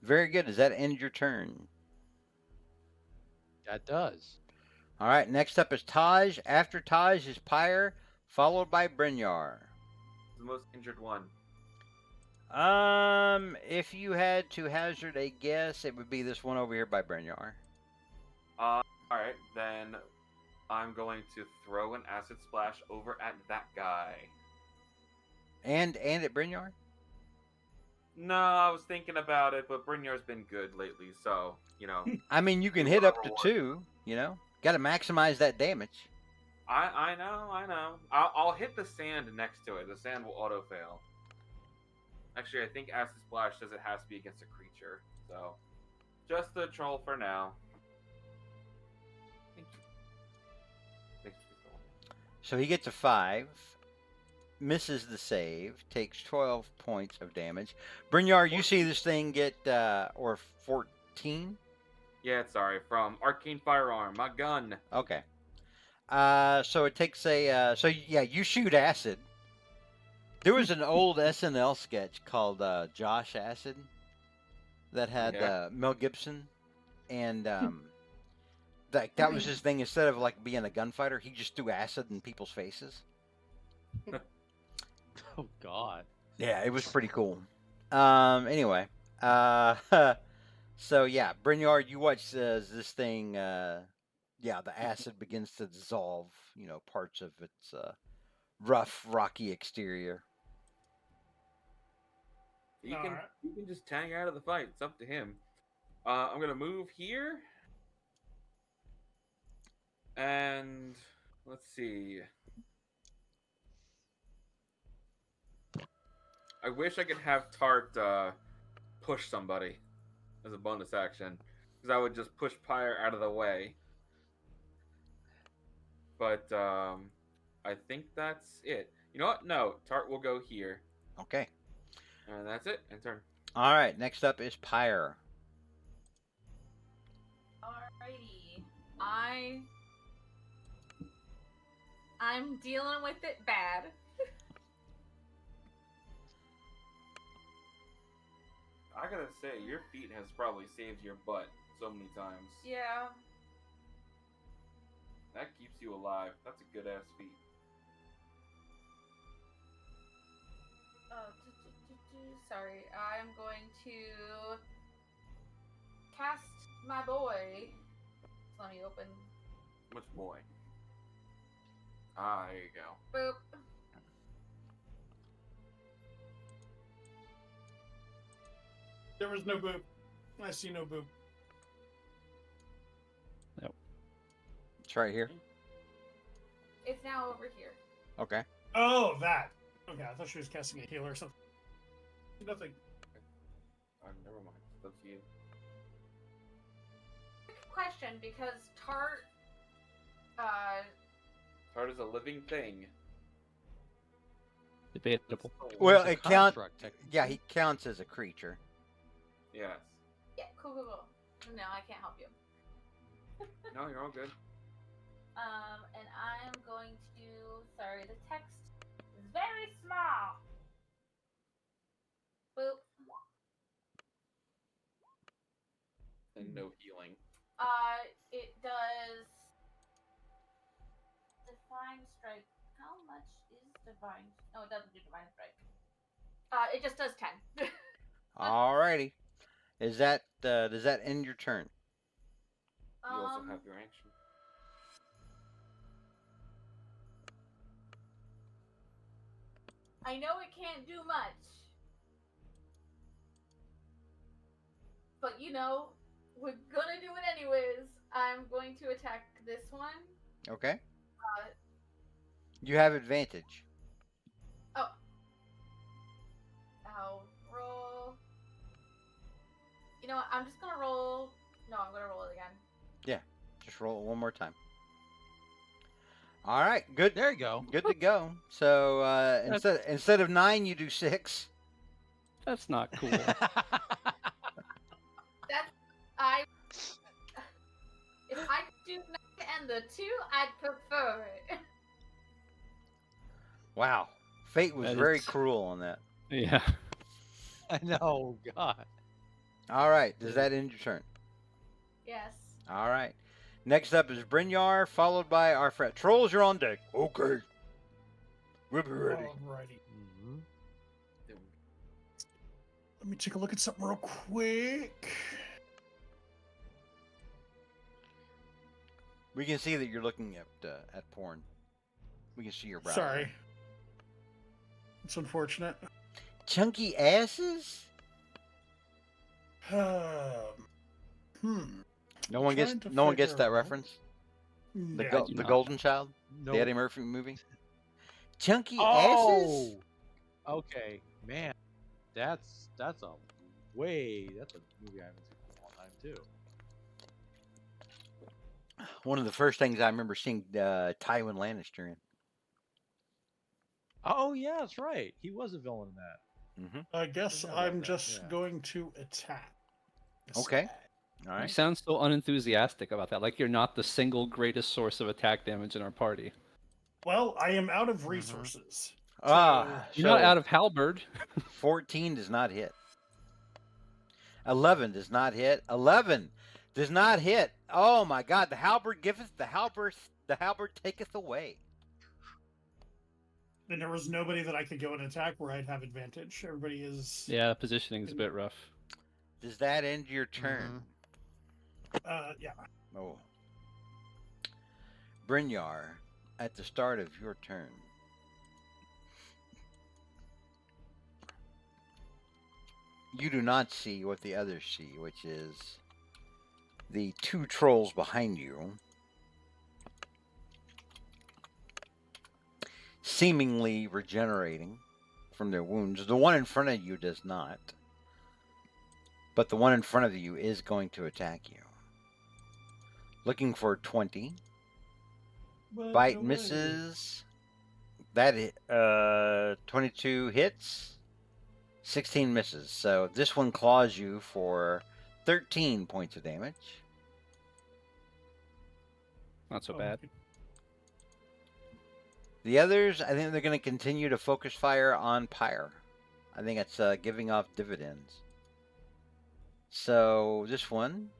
Very good. Does that end your turn? That does. All right. Next up is Taj. After Taj is Pyre, followed by Brynjar. The most injured one. If you had to hazard a guess, it would be this one over here by Brynjar. Alright, then I'm going to throw an acid splash over at that guy. And at Brynjar? No, I was thinking about it, but Brynjar's been good lately, so, you know. I mean, you can hit up to 2, you know? Got to maximize that damage. I know. I'll hit the sand next to it. The sand will auto fail. Actually, I think acid splash says it has to be against a creature, so just the troll for now. Thank you. Thank you. So he gets a 5, misses the save, takes 12 points of damage. Brynjar, you see this thing get, or 14? Yeah, sorry, from Arcane Firearm, my gun. Okay. So it takes a, so yeah, you shoot acid. There was an old SNL sketch called Josh Acid that had Mel Gibson, and that was his thing. Instead of like being a gunfighter, he just threw acid in people's faces. Oh God. Yeah, it was pretty cool. Anyway, so yeah, Brynjar, you watch this thing. Yeah, the acid begins to dissolve. You know, parts of its rough, rocky exterior. You All can right. you can just tag out of the fight. It's up to him. I'm gonna move here, and let's see. I wish I could have Tart push somebody as a bonus action, because I would just push Pyre out of the way. But I think that's it. You know what? No, Tart will go here, Okay. and that's it. And turn. All right. Next up is Pyre. Alrighty. I'm dealing with it bad. I gotta say, your feet has probably saved your butt so many times. Yeah. That keeps you alive. That's a good ass feat. Sorry, I'm going to cast my boy. So let me open. Which boy? Ah, there you go. Boop. There was no boop. I see no boop. It's right here. It's now over here. Okay. Oh, that. Okay, I thought she was casting a heal or something. Nothing. Never mind. That's you. Quick question, because Tart, Tart is a living thing. Debatable. Well, It's a it counts. construct, technically. Yeah, he counts as a creature. Yes. yeah, cool. No, I can't help you. No, you're all good. And I am going to. Sorry, the text is very small. Boop. And no healing. It does. Divine Strike. How much is Divine? No, it doesn't do Divine Strike. It just does 10. Alrighty. Is that does that end your turn? You also have your action. I know it can't do much. But we're gonna do it anyways. I'm going to attack this one. Okay. Uh, You have advantage. oh, I'll roll. You know what? I'm just gonna roll. No, I'm gonna roll it again. Yeah. Just roll it one more time. All right. Good. There you go. Good to go. So That's- instead of 9, you do 6. That's not cool. That's I. If I could do 9 and the 2, I'd prefer it. Wow. Fate was That very is- cruel on that. Yeah. I know, God. All right. Does that end your turn? Yes. All right. Next up is Brynjar, followed by our friend. Trolls, you're on deck. Okay. We'll be ready. Alrighty. Mm-hmm. Let me take a look at something real quick. We can see that you're looking at porn. We can see your brow. Sorry. It's unfortunate. Chunky asses? Hmm. No one gets Trying to no one gets figure that out- reference. The Yeah, go- do the not. Golden Child, Nope. the Eddie Murphy movie. Chunky Oh. asses? Okay, man. That's a that's a movie I haven't seen in a long time too. One of the first things I remember seeing Tywin Lannister in. Oh yeah, that's right. He was a villain in that. Mm-hmm. I guess Forgot about I'm that, just yeah. going to attack. Okay. All You right. sound so unenthusiastic about that. Like you're not the single greatest source of attack damage in our party. Well, I am out Mm-hmm. of resources. Ah, You're not so out of halberd. 14 does not hit. 11 does not hit. 11 does not hit. Oh my God! The halberd giveth, the halberd taketh away. And there was nobody that I could go and attack where I'd have advantage. Everybody is. Yeah, positioning's a bit rough. Does that end your turn? Yeah. Oh. Brynjar, at the start of your turn, you do not see what the others see, which is the 2 trolls behind you seemingly regenerating from their wounds. The one in front of you does not, but the one in front of you is going to attack you. Looking for 20. But Bite no way. misses. That 22 hits. 16 misses. So this one claws you for 13 points of damage. Not so Oh, bad. okay. The others, I think they're going to continue to focus fire on Pyre. I think it's giving off dividends. So this one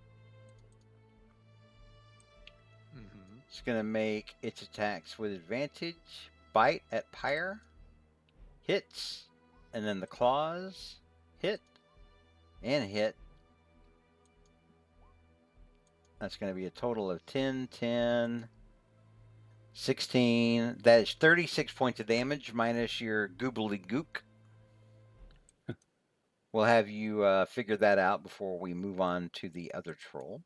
is going to make its attacks with advantage. Bite at Pyre. Hits. And then the claws. Hit. And hit. That's going to be a total of 10, 10, 16. That is 36 points of damage minus your goobly gook. We'll have you figure that out before we move on to the other troll.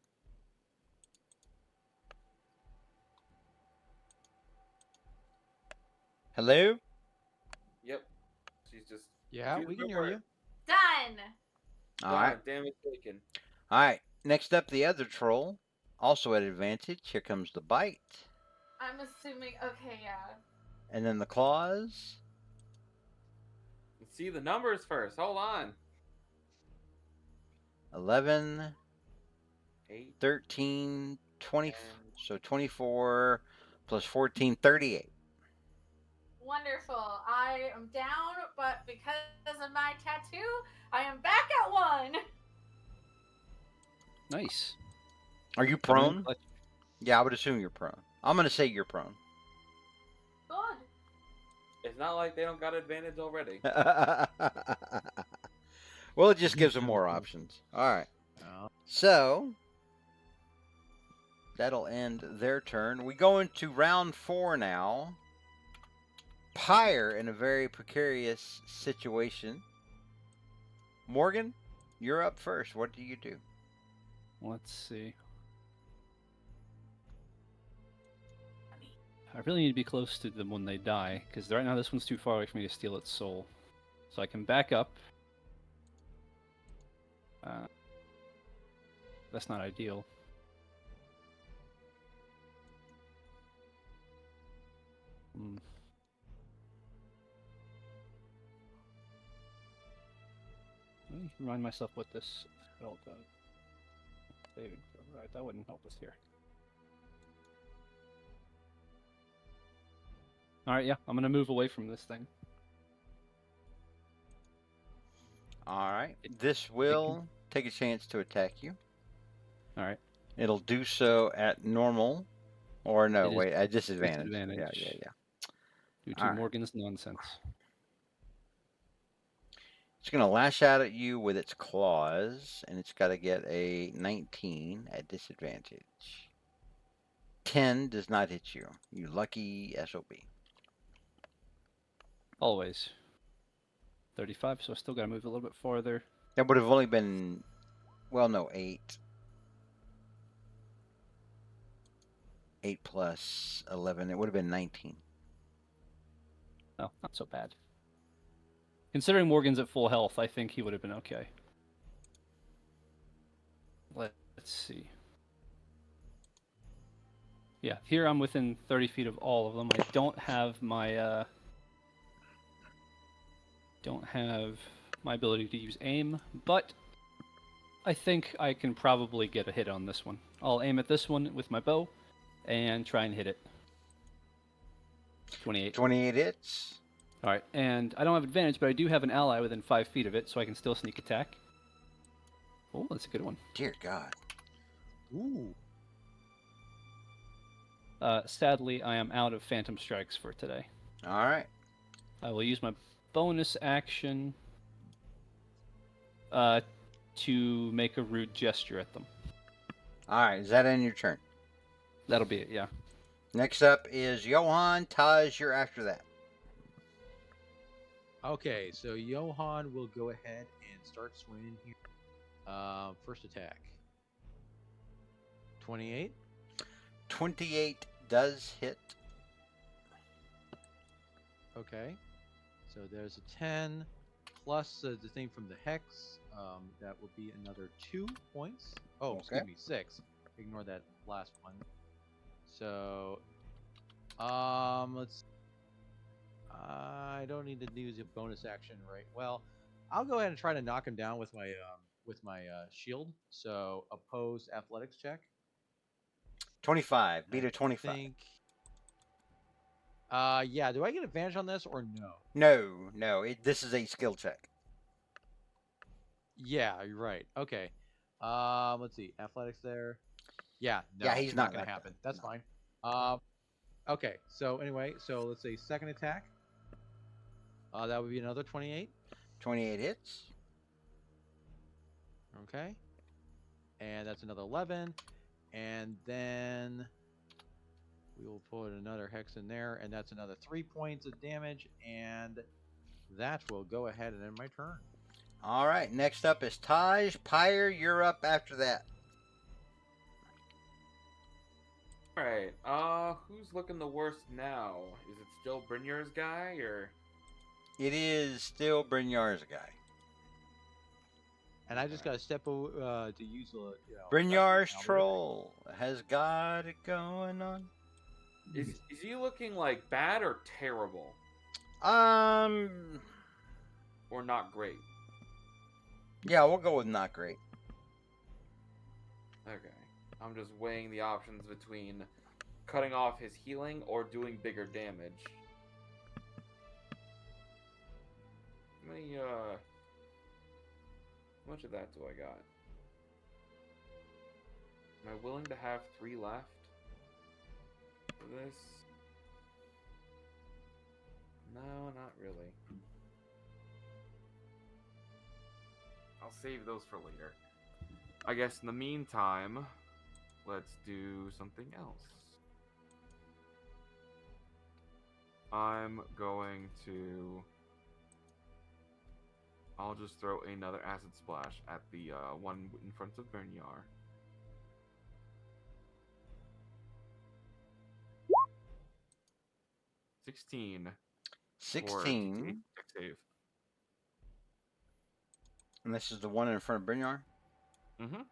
Hello? Yep. She's just. Yeah, Choose we can the hear word. you. Done. All right. Damage taken. All right. Next up, the other troll. Also at advantage. Here comes the bite. I'm assuming. Okay, yeah. And then the claws. Let's see the numbers first. Hold on. 11, 8, 13, 20. 10. So 24 plus 14, 38. Wonderful. I am down, but because of my tattoo, I am back at 1. Nice. Are you Come in prone? clutch. Yeah, I would assume you're prone. I'm going to say you're prone. Good. It's not like they don't got advantage already. Well, it just gives them more options. All right. Oh. So, that'll end their turn. We go into round 4 now. Pyre in a very precarious situation. Morgan, you're up first. What do you do? Let's see. I really need to be close to them when they die, because right now this one's too far away for me to steal its soul. So I can back up. That's not ideal. Let me remind myself what this spell does. David, right, that wouldn't help us here. Alright, yeah, I'm gonna move away from this thing. All right. This will take a chance to attack you. Alright. It'll do so at normal. Or no, It is wait, at disadvantage. disadvantage. Yeah. Due to Alright. Morgan's nonsense. It's going to lash out at you with its claws, and it's got to get a 19 at disadvantage. 10 does not hit you. You lucky SOB. Always. 35, so I still gotta move a little bit farther. That would have only been, well, no, 8. 8 plus 11. It would have been 19. Oh, not so bad. Considering Morgan's at full health, I think he would have been okay. Let's see. Yeah, here I'm within 30 feet of all of them. I don't have my ability to use aim, but I think I can probably get a hit on this one. I'll aim at this one with my bow and try and hit it. 28. 28 hits. Alright, and I don't have advantage, but I do have an ally within 5 feet of it, so I can still sneak attack. Oh, that's a good one. Dear God. Ooh. Sadly, I am out of Phantom Strikes for today. All right. I will use my bonus action to make a rude gesture at them. All right. Is that in your turn? That'll be it, yeah. Next up is Johan. Taj, you're after that. Okay, so Johan will go ahead and start swinging here. First attack. 28. 28 does hit. Okay. So there's a 10 plus the thing from the hex. That would be another 2 points. Oh, Okay. excuse me, 6. Ignore that last one. So, let's. I don't need to use a bonus action, right? Well, I'll go ahead and try to knock him down with my shield. So, opposed athletics check. 25. Beat a 25. Think. Yeah. Do I get advantage on this or no? No. This is a skill check. Yeah, you're right. Okay. Let's see. Athletics there. Yeah. No, Yeah, he's not gonna like happen. that. That's No. fine. Okay. So anyway, so let's say second attack. That would be another 28. 28 hits. Okay. And that's another 11. And then we will put another hex in there, and that's another 3 points of damage, and that will go ahead and end my turn. All right. Next up is Taj. Pyre, you're up after that. Alright, who's looking the worst now? Is it still Brynjar's guy, or? It is still Brynjar's guy. And I just got to step to use the. Brynjar's troll has got it going on. Is he looking like bad or terrible? Or not great? Yeah, we'll go with not great. Okay. I'm just weighing the options between cutting off his healing or doing bigger damage. How many, how much of that do I got? Am I willing to have 3 left for this? No, not really. I'll save those for later. I guess in the meantime, let's do something else. I'm going to. I'll just throw another acid splash at the one in front of Bernier. 16 for DT 16. save. And this is the one in front of Brynjar. Mm-hmm.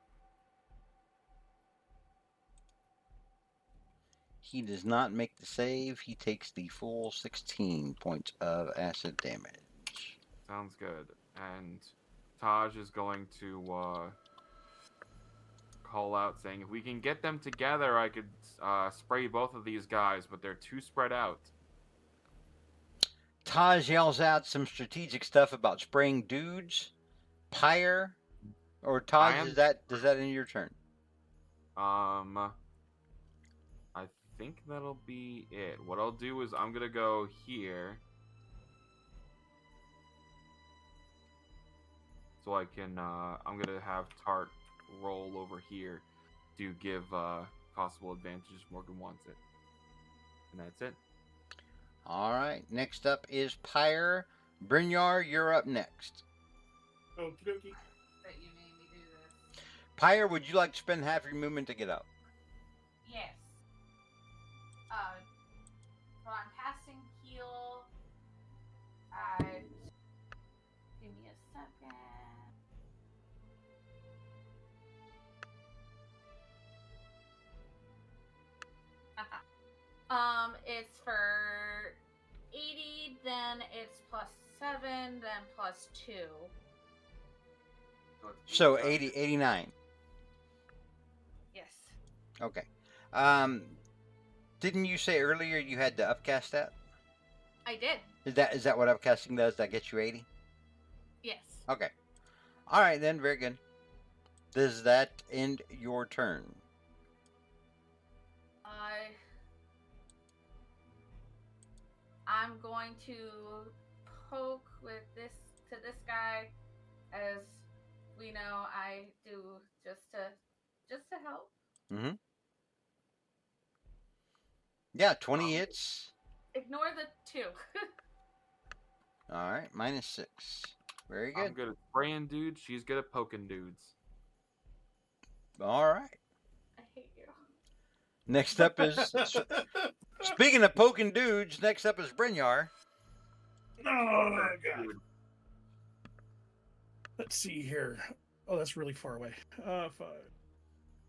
He does not make the save. He takes the full 16 points of acid damage. Sounds good. And Taj is going to call out saying, if we can get them together, I could spray both of these guys, but they're too spread out. Taj yells out some strategic stuff about spraying dudes. Pyre or Taj, does that end your turn? I think that'll be it. What I'll do is I'm gonna go here, so I can. I'm gonna have Tart roll over here to give possible advantage if Morgan wants it, and that's it. All right. Next up is Pyre. Brynjar, you're up next. Okie dokie. That you made me do this. Pyre, would you like to spend half your movement to get up? Yes. So I'm casting heal. Give me a second. It's for 80, then it's plus 7, then plus 2. So 80, 89. Yes. Okay. Didn't you say earlier you had to upcast that? I did. Is that what upcasting does? That gets you 80? Yes. Okay. All right then. Very good. Does that end your turn? I'm going to poke with this guy, as we know I do, just to help. Mm-hmm. Yeah, 20 hits. Ignore the 2. All right, -6. Very good. I'm good at spraying dudes. She's good at poking dudes. All right. I hate you. Next up is speaking of poking dudes. Next up is Brynjar. Oh god. Let's see here. Oh, that's really far away. 5.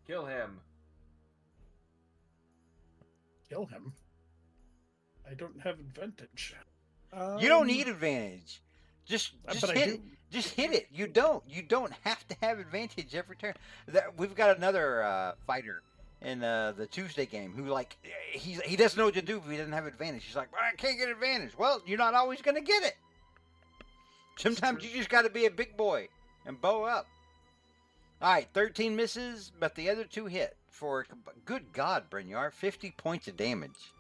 Kill him. Kill him. I don't have advantage. You don't need advantage. Just but I hit do. it. Just hit it. You don't have to have advantage every turn. We've got another fighter in the Tuesday game who he doesn't know what to do if he doesn't have advantage. He's like, well, I can't get advantage. Well, you're not always going to get it. Sometimes you just got to be a big boy and bow up. All right, 13 misses, but the other 2 hit for, good God, Brynjar, 50 points of damage.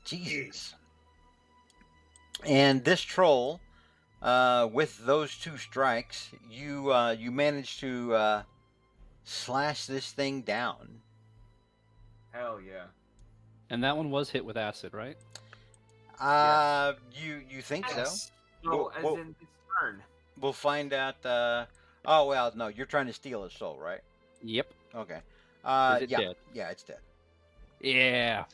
Jesus. And this troll, with those 2 strikes, you manage to slash this thing down. Hell yeah. And that one was hit with acid, right? You think so? Yes. No, Well, as in this turn. We'll find out. Oh well, no, you're trying to steal his soul, right? Yep. Okay. Is it Yeah, dead? yeah, it's dead. Yeah.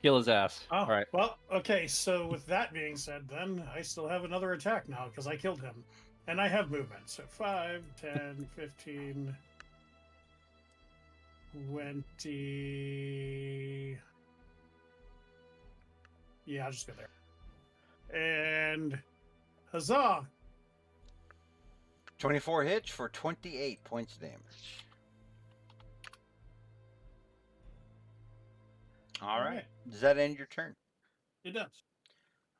Kill his ass. Oh, All right. well, okay, so with that being said, then I still have another attack now because I killed him. And I have movement. So 5, 10, 15, 20. Yeah, I'll just go there. And huzzah! 24 hits for 28 points of damage. All right. Does that end your turn? It does.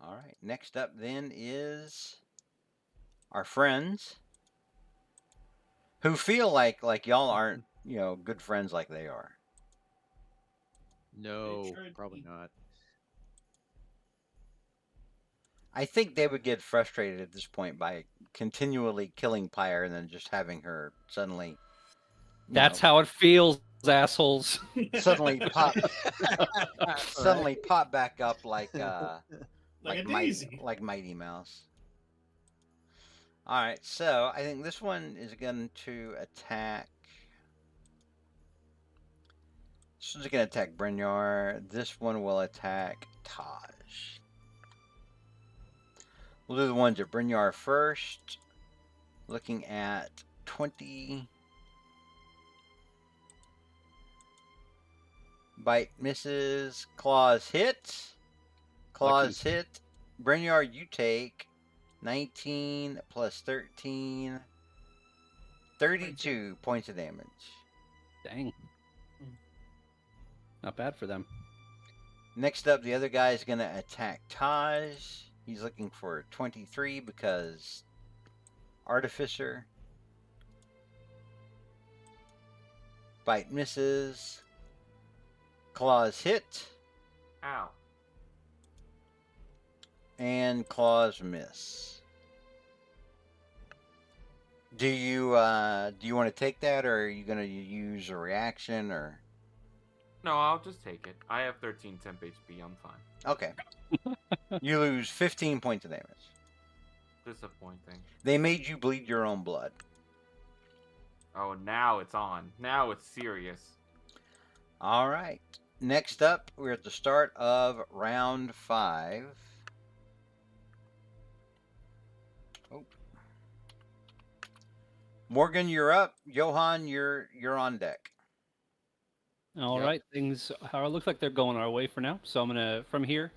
All right. Next up then is our friends who feel like y'all aren't, good friends like they are. No, tried probably to- not. I think they would get frustrated at this point by continually killing Pyre and then just having her suddenly. That's how it feels. Those assholes. suddenly pop suddenly Right? pop back up like Like a daisy. like Mighty Mouse. All right, so I think this one is going to attack. This one's going to attack Brynjar. This one will attack Taj. We'll do the ones at Brynjar first. Looking at 20. Bite misses. Claws hit. Claws hit. Brynjar, you take 19 plus 13. 32 points of damage. Dang. Not bad for them. Next up, the other guy is going to attack Taj. He's looking for 23 because Artificer. Bite misses. Claws hit. Ow. And claws miss. Do you want to take that, or are you going to use a reaction, or? No, I'll just take it. I have 13 temp HP. I'm fine. Okay. You lose 15 points of damage. Disappointing. They made you bleed your own blood. Oh, now it's on. Now it's serious. All right. Next up, we're at the start of round 5. Oh. Morgan, you're up. Johan, you're on deck. All right, things look like they're going our way for now. So I'm gonna from here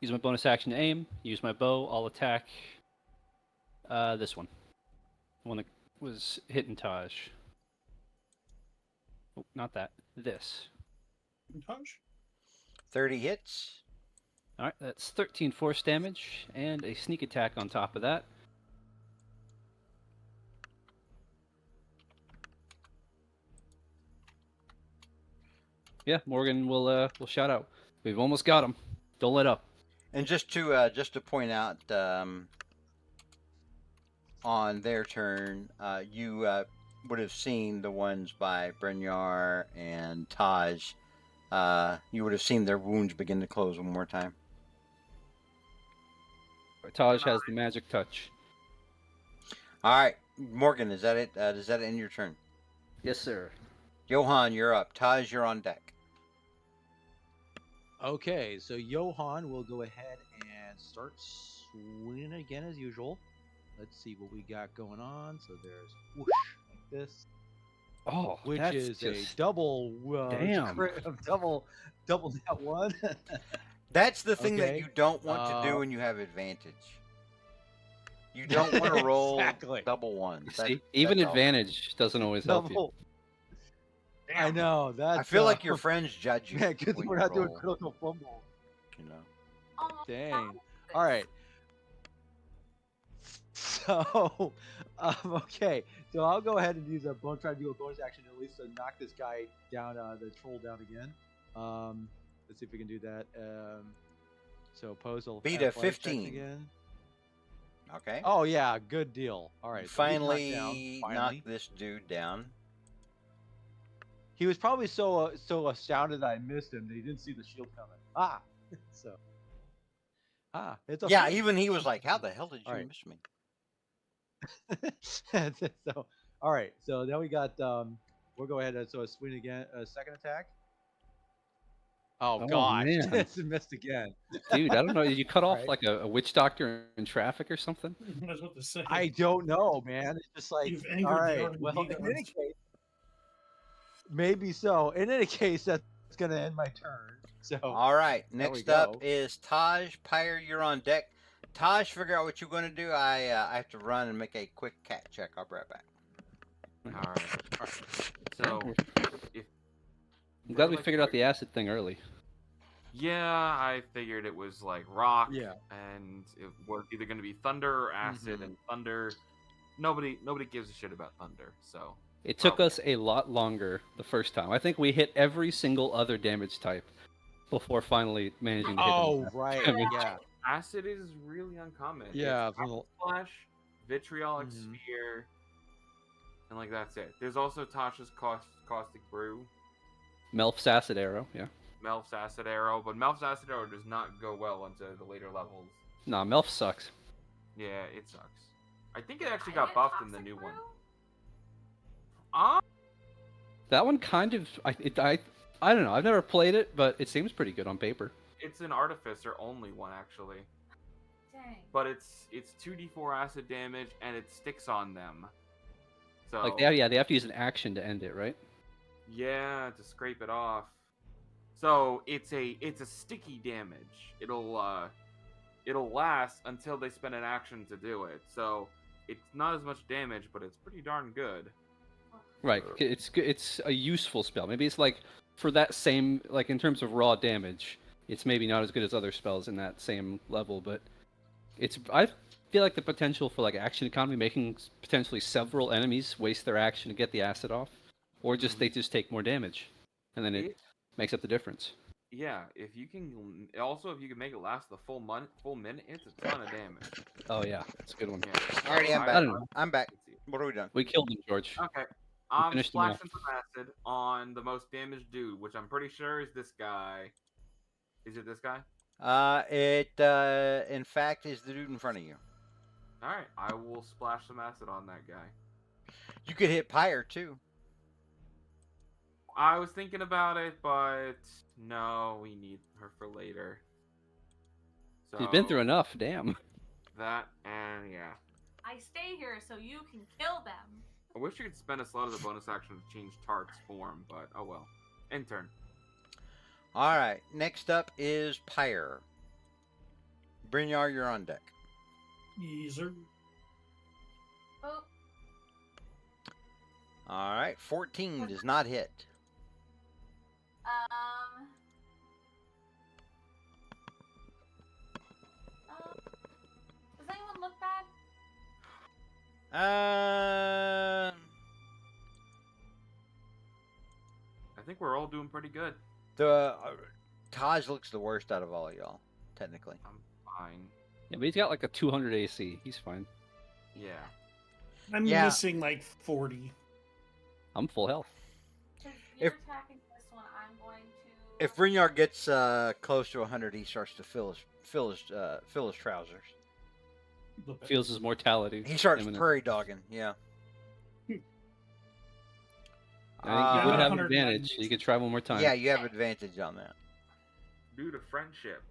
use my bonus action to aim. Use my bow. I'll attack this one, the one that was hitting Taj. Oh, not that. This. Taj? 30 hits. All right, that's 13 force damage and a sneak attack on top of that. Yeah, Morgan will shout out. We've almost got him. Don't let up. And just to point out, on their turn, you would have seen the ones by Brynjar and Taj. You would have seen their wounds begin to close one more time. Taj has the magic touch. All right, Morgan, is that it? Does that end your turn? Yes, sir. Johan, you're up. Taj, you're on deck. Okay, so Johan will go ahead and start swinging again as usual. Let's see what we got going on. So there's whoosh like this, Oh, which that's is just... a double, Damn. double that one. That's the thing that Okay, you don't want to do when you have advantage. You don't want to roll Exactly. double ones. See, even that's all. advantage doesn't always help you. double. I know that. I feel like your friends judge you. Yeah, because when we're you not doing roll, critical fumble. You know. Oh, Dang. this. All right. So, okay. So I'll go ahead and use a bone. Try to do a bonus action at least to knock this guy down, the troll down again. Let's see if we can do that. So oppose will Beat athletics a checks 15. again. Okay. Oh yeah, good deal. All right. so he's knocked Finally, down, knock finally. this dude down. He was probably so astounded that I missed him that he didn't see the shield coming. So it's a Yeah, feat. even he was like, "How the hell did you All right. miss me?" So all right, so now we got we'll go ahead and so a swing again, a second attack. Oh, Oh, gosh, man. it's missed again. Dude, I don't know. Did you cut off Right. like a witch doctor in traffic or something? I was about to say. I don't know, man. It's just like You've angered all the right. R&D Well, in any gods. case, maybe so. In any case, that's gonna end my turn. So All right. There we Next up go. is Taj. Pyre, you're on deck. Taj, figure out what you're going to do. I have to run and make a quick cat check. I'll be right back. Alright. So, if I'm glad we like, figured out the acid thing early. Yeah, I figured it was like rock, Yeah. and it was either going to be thunder or acid, Mhm. and thunder. Nobody gives a shit about thunder, so. It took Oh. us a lot longer the first time. I think we hit every single other damage type before finally managing to hit Oh, them. right. I mean, Yeah. Acid is really uncommon. Yeah. It's Apple Flash, Vitriolic Mhm. Sphere, and like that's it. There's also Tasha's Caustic Brew. Melf's acid arrow. Yeah. Melf's acid arrow, but Melf's acid arrow does not go well into the later levels. Nah, Melf sucks. Yeah, it sucks. I think it actually I got get buffed in the Toxic new one. Brew? That one kind of I don't know. I've never played it, but it seems pretty good on paper. It's an artificer only one actually, Dang. but it's 2d4 acid damage and it sticks on them. So Like they have to use an action to end it, right? yeah, to scrape it off. So it's a sticky damage. It'll last until they spend an action to do it. So it's not as much damage, but it's pretty darn good. Right. It's good. It's a useful spell. Maybe it's like for that same like in terms of raw damage, it's maybe not as good as other spells in that same level, but I feel like the potential for like action economy, making potentially several enemies waste their action to get the acid off, or just they just take more damage, and then it makes up the difference. Yeah, if you can make it last the full minute, it's a ton of damage. Oh yeah, it's a good one. Yeah. Alrighty, I'm I back. don't know. I'm back. What are we done? We killed him, George. Okay. We I'm finished him off. splashing some acid on the most damaged dude, which I'm pretty sure is this guy. Is it this guy? It in fact is the dude in front of you. Alright, I will splash some acid on that guy. You could hit Pyre too. I was thinking about it, but no, we need her for later. So He's been through enough. Damn. that, and yeah. I stay here so you can kill them. I wish you could spend a slot of the bonus action to change Tart's form, but oh well. End turn. All right. Next up is Pyre. Brynjar, you're on deck. Yeezer. Oh, All right. 14 does not hit. does anyone look bad? I think we're all doing pretty good. The Taj looks the worst out of all of y'all, technically. I'm fine. Yeah, but he's got like a 200 AC. He's fine. Yeah. I'm Yeah. missing like 40. I'm full health. Since you're If- attacking this one, I'm going to. If Brynjar gets close to 100, he starts to fill his trousers. Feels his mortality. He starts imminent. prairie dogging. Yeah. I think you would Uh, have 190. advantage. You could try one more time. Yeah, you have advantage on that. Due to friendship.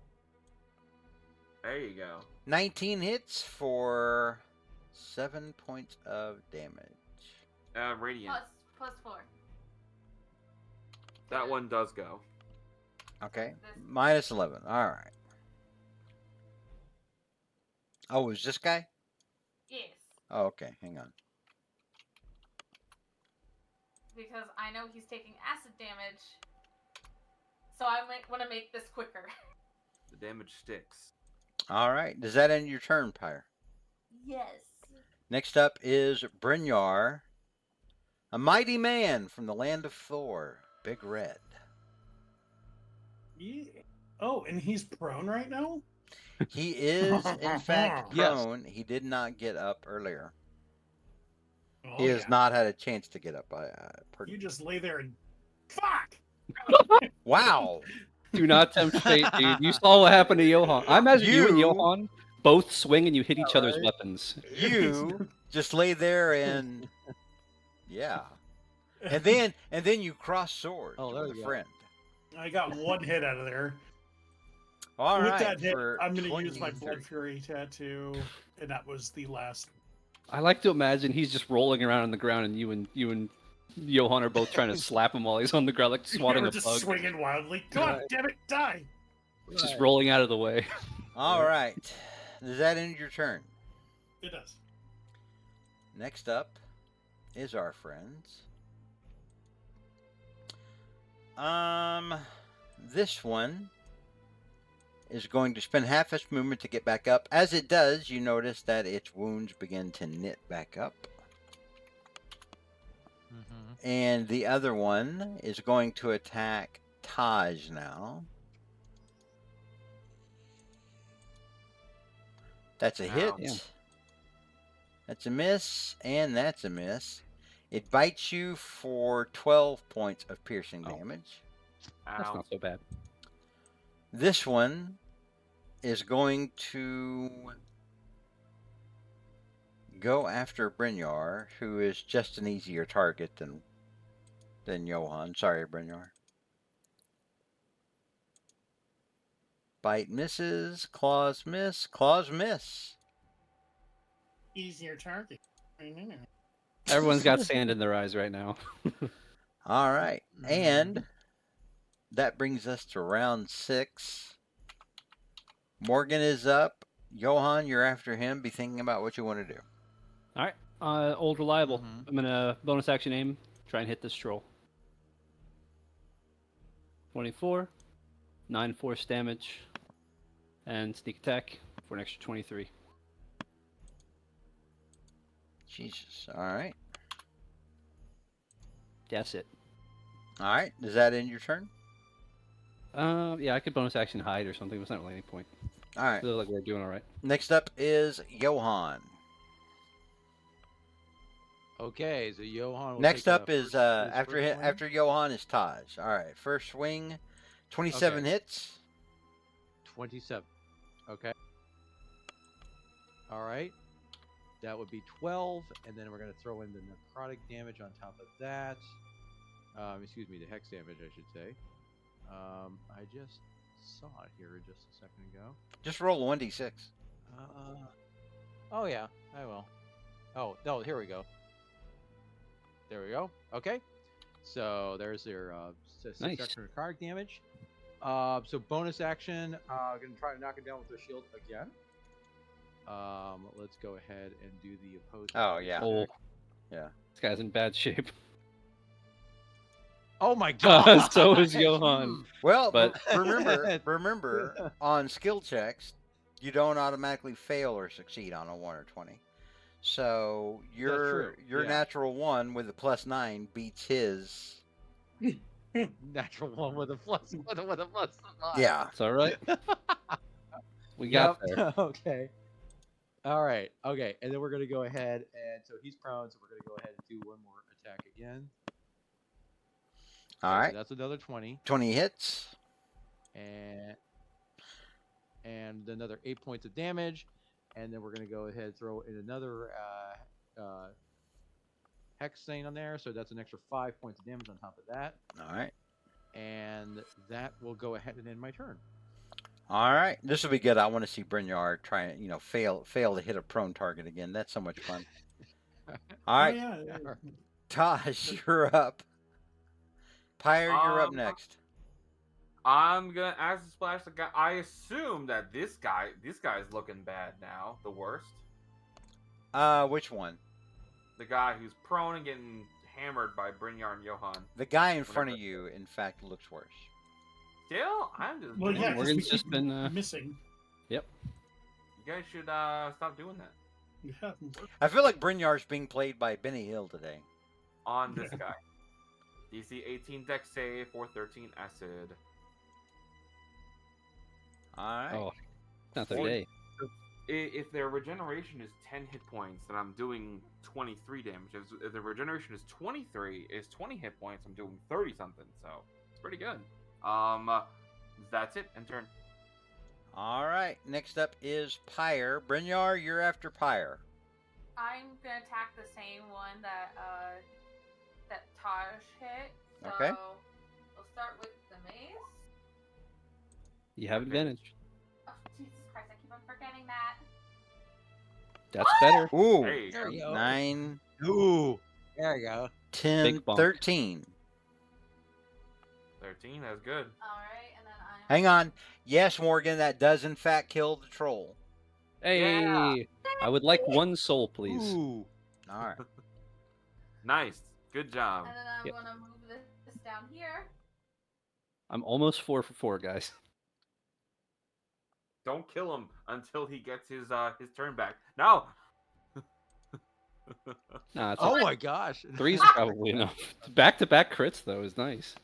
There you go. 19 hits for 7 points of damage. Radiant. Plus 4. That one does go. Okay. This- Minus 11. All right. Oh, is this guy? Yes. Oh, okay. Hang on. Because I know he's taking acid damage. So I might want to make this quicker. The damage sticks. All right. Does that end your turn, Pyre? Yes. Next up is Brynjar, a mighty man from the land of Thor, Big Red. Yeah. Oh, and he's prone right now? He is, in fact, Yes. prone. He did not get up earlier. Oh, He has yeah. not had a chance to get up. You just lay there and. Fuck! Wow. Do not tempt fate, dude. You saw what happened to Johan. I imagine you and You- Johan both swing and you hit each other's right. weapons. You just lay there and yeah. And then you cross swords Oh, there with a you go. friend. I got one hit out of there. All With right. that hit, for I'm going to use my 20. Blood Fury tattoo, and that was the last. I like to imagine he's just rolling around on the ground and you and Johan are both trying to slap him while he's on the ground, like swatting We're a just bug. swinging wildly. God damn it, die! Just rolling out of the way. All right. Does that end your turn? It does. Next up is our friends. This one is going to spend half its movement to get back up. As it does, you notice that its wounds begin to knit back up. Mm-hmm. And the other one is going to attack Taj now. That's a hit. Ow. Yeah. That's a miss, and that's a miss. It bites you for 12 points of piercing Oh. damage. That's Ow. not so bad. This one is going to go after Brynjar, who is just an easier target than Johann. Sorry, Brynjar. Bite misses, claws miss, claws miss. Easier target. Everyone's got sand in their eyes right now. All right, and that brings us to round 6. Morgan is up. Johann, you're after him. Be thinking about what you want to do. All right. Old reliable. Mhm. I'm gonna bonus action aim. Try and hit this troll. 24, 9 force damage, and sneak attack for an extra 23. Jesus. All right. That's it. All right. Does that end your turn? Yeah, I could bonus action hide or something. But it's not really any point. All right. Feel like we're doing all right. Next up is Johann. Okay, so Johan will Next take, up is his after first swing. after Johann is Taj. All right. First swing, 27 Okay. hits. 27. Okay. All right. That would be 12, and then we're going to throw in the necrotic damage on top of that. Excuse me, the hex damage, I should say. I just saw it here just a second ago. Just roll 1d6. Oh, yeah, I will. Oh, no, here we go. There we go. Okay. So there's their 6 Nice. extra necrotic damage. So bonus action, gonna try to knock it down with their shield again. Let's go ahead and do the opposed. Oh, yeah. Oh, Yeah. this guy's in bad shape. Oh my god! So is Johann. Well, But- remember, on skill checks, you don't automatically fail or succeed on a 1 or 20. So your true, yeah. natural 1 with a +9 beats his. Natural one with a plus with a plus 5. Yeah. It's all right. We got Yep. there. Okay. All right. Okay. And then we're gonna go ahead and so he's prone, so we're gonna go ahead and do one more attack again. All Okay, right. So that's another 20, 20 hits. and another 8 points of damage, and then we're gonna go ahead and throw in another hex stain on there, so that's an extra 5 points of damage on top of that, All right. and that will go ahead and end my turn. All right. This will be good. I want to see Brynjar try and fail to hit a prone target again. That's so much fun. All right. Oh, yeah. Taj, you're up. Pyre, you're up next. I'm gonna ask the splash the guy. I assume that this guy's looking bad now. The worst. Which one? The guy who's prone and getting hammered by Brynjar and Johann. The guy in front Whatever. of you, in fact, looks worse. Still, I'm just. Well, yeah, 'cause Morgan's we just keep been, missing. Yep. You guys should stop doing that Yeah. I feel like Brynjar's being played by Benny Hill today. on this Yeah. guy. DC 18 Dex save, 413 acid. All right. Oh, not their Or- day. If their regeneration is 10 hit points, then I'm doing 23 damage. If the regeneration is 23, is 20 hit points, I'm doing 30 something. So it's pretty good. That's it. And turn. All right. Next up is Pyre. Brynjar, you're after Pyre. I'm gonna attack the same one that that Taj hit. So Okay. we'll start with the mace. You have advantage. Oh, Jesus Christ, I keep on forgetting that. That's better. Ooh. Hey, There you go. 9, Ooh, there you go. 10, Big bonk. 13. 13. That's good. Alright, and then I'm Hang on. Yes, Morgan, that does in fact kill the troll. Hey, Yeah. I would like one soul, please. Ooh. All right. Nice. Good job. and then I'm Yep. gonna move this down here. I'm almost 4 for 4, guys. Don't kill him until he gets his turn back. No. Nah, it's Oh my gosh. 3's probably enough. Back-to-back crits, though, is nice.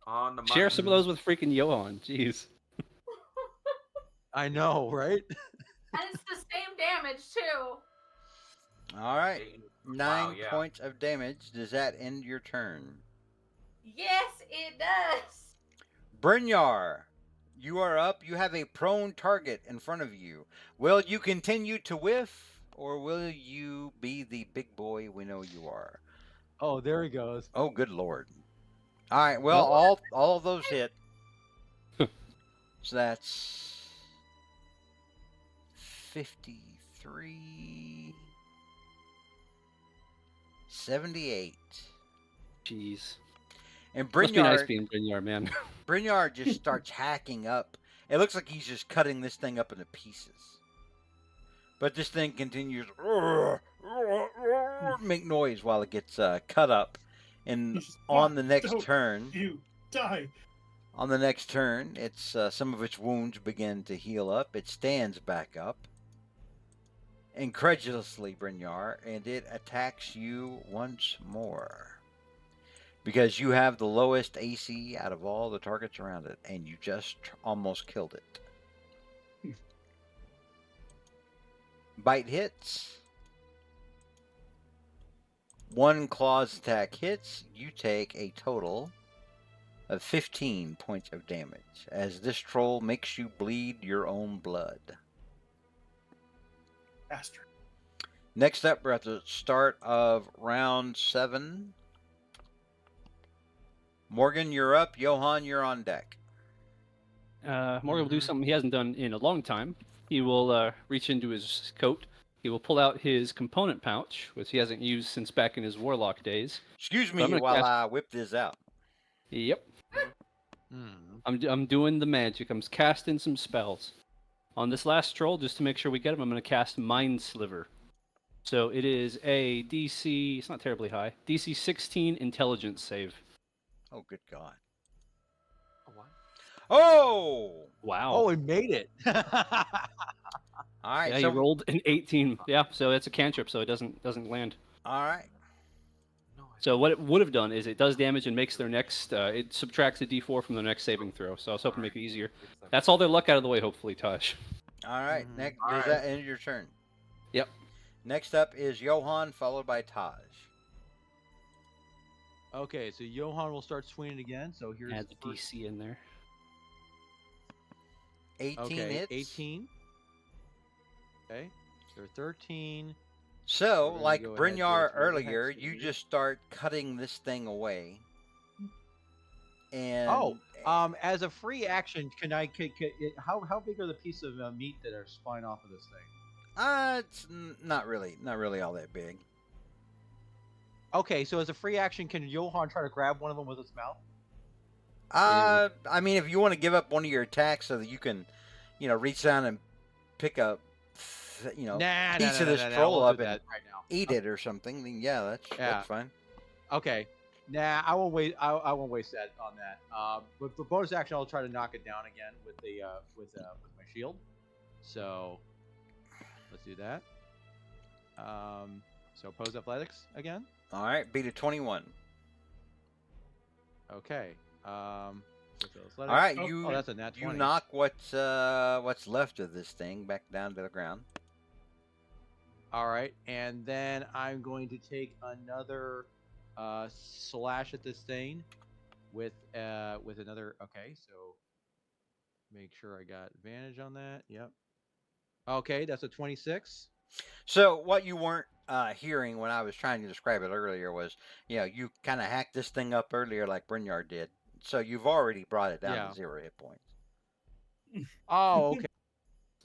On the Share some of those with freaking Johann. Jeez. I know, right? And it's the same damage too. All right. 9 Wow, yeah. points of damage. Does that end your turn? Yes, it does. Brynjar, you are up. You have a prone target in front of you. Will you continue to whiff, or will you be the big boy we know you are? Oh, there he goes. Oh, good lord! All right. Well, Nope. all of those hit. So that's 53, 78. Jeez. And Must be nice Brynjar, being Brynjar, man. Brynjar just starts hacking up. It looks like he's just cutting this thing up into pieces. But this thing continues make noise while it gets cut up. And on the next Don't turn, you die. it's some of its wounds begin to heal up. It stands back up incredulously, Brynjar, and it attacks you once more. Because you have the lowest AC out of all the targets around it, and you just almost killed it. Bite hits. One claws attack hits. You take a total of 15 points of damage, as this troll makes you bleed your own blood. Bastard. Next up, we're at the start of round 7. Morgan, you're up. Johan, you're on deck. Morgan will do something he hasn't done in a long time. He will reach into his coat. He will pull out his component pouch, which he hasn't used since back in his warlock days. Excuse So me I'm gonna while cast- I whip this out. Yep. Hmm. I'm doing the magic. I'm casting some spells. On this last troll, just to make sure we get him, I'm going to cast Mind Sliver. So it is a DC, it's not terribly high, DC 16 intelligence save. Oh, good God. What? Oh! Wow. Oh, it made it. All right. Yeah, he rolled an 18. Yeah, so it's a cantrip, so it doesn't land. All right. No, So what it would have done is it does damage and makes their next, it subtracts a d4 from their next saving throw. So I was hoping to make it easier. That's all their luck out of the way, hopefully, Taj. All right. Mhm. Next, All does right. that end your turn? Yep. Next up is Johan, followed by Taj. Okay, so Johan will start swinging again. So here's Add the the first- DC in there. 18 Okay, hits. 18. Okay, so 13. So, We're gonna like go ahead, so Brynjar it's with the earlier, hex you here. just start cutting this thing away. And Oh, as a free action, how big are the pieces of meat that are flying off of this thing? it's not really all that big. Okay, so as a free action, can Johan try to grab one of them with his mouth? I mean, if you want to give up one of your attacks so that you can, reach down and pick up, Nah, piece nah, of nah, this nah, nah, troll we'll up do and that right now. eat it or something, then yeah, Yeah. that's fine. Okay. Nah, I won't wait. I won't waste that on that. But for bonus action, I'll try to knock it down again with the with my shield. So let's do that. So opposed athletics again. All right, beat a 21. Okay. What's the All athletics? right, Oh, you that's a nat 20. knock what's left of this thing back down to the ground. All right, and then I'm going to take another slash at this thing with another. Okay, so make sure I got advantage on that. Yep. Okay, that's a 26. So what you weren't hearing when I was trying to describe it earlier was, you kind of hacked this thing up earlier like Brynjar did. So you've already brought it down Yeah. to 0 hit points. Oh, okay.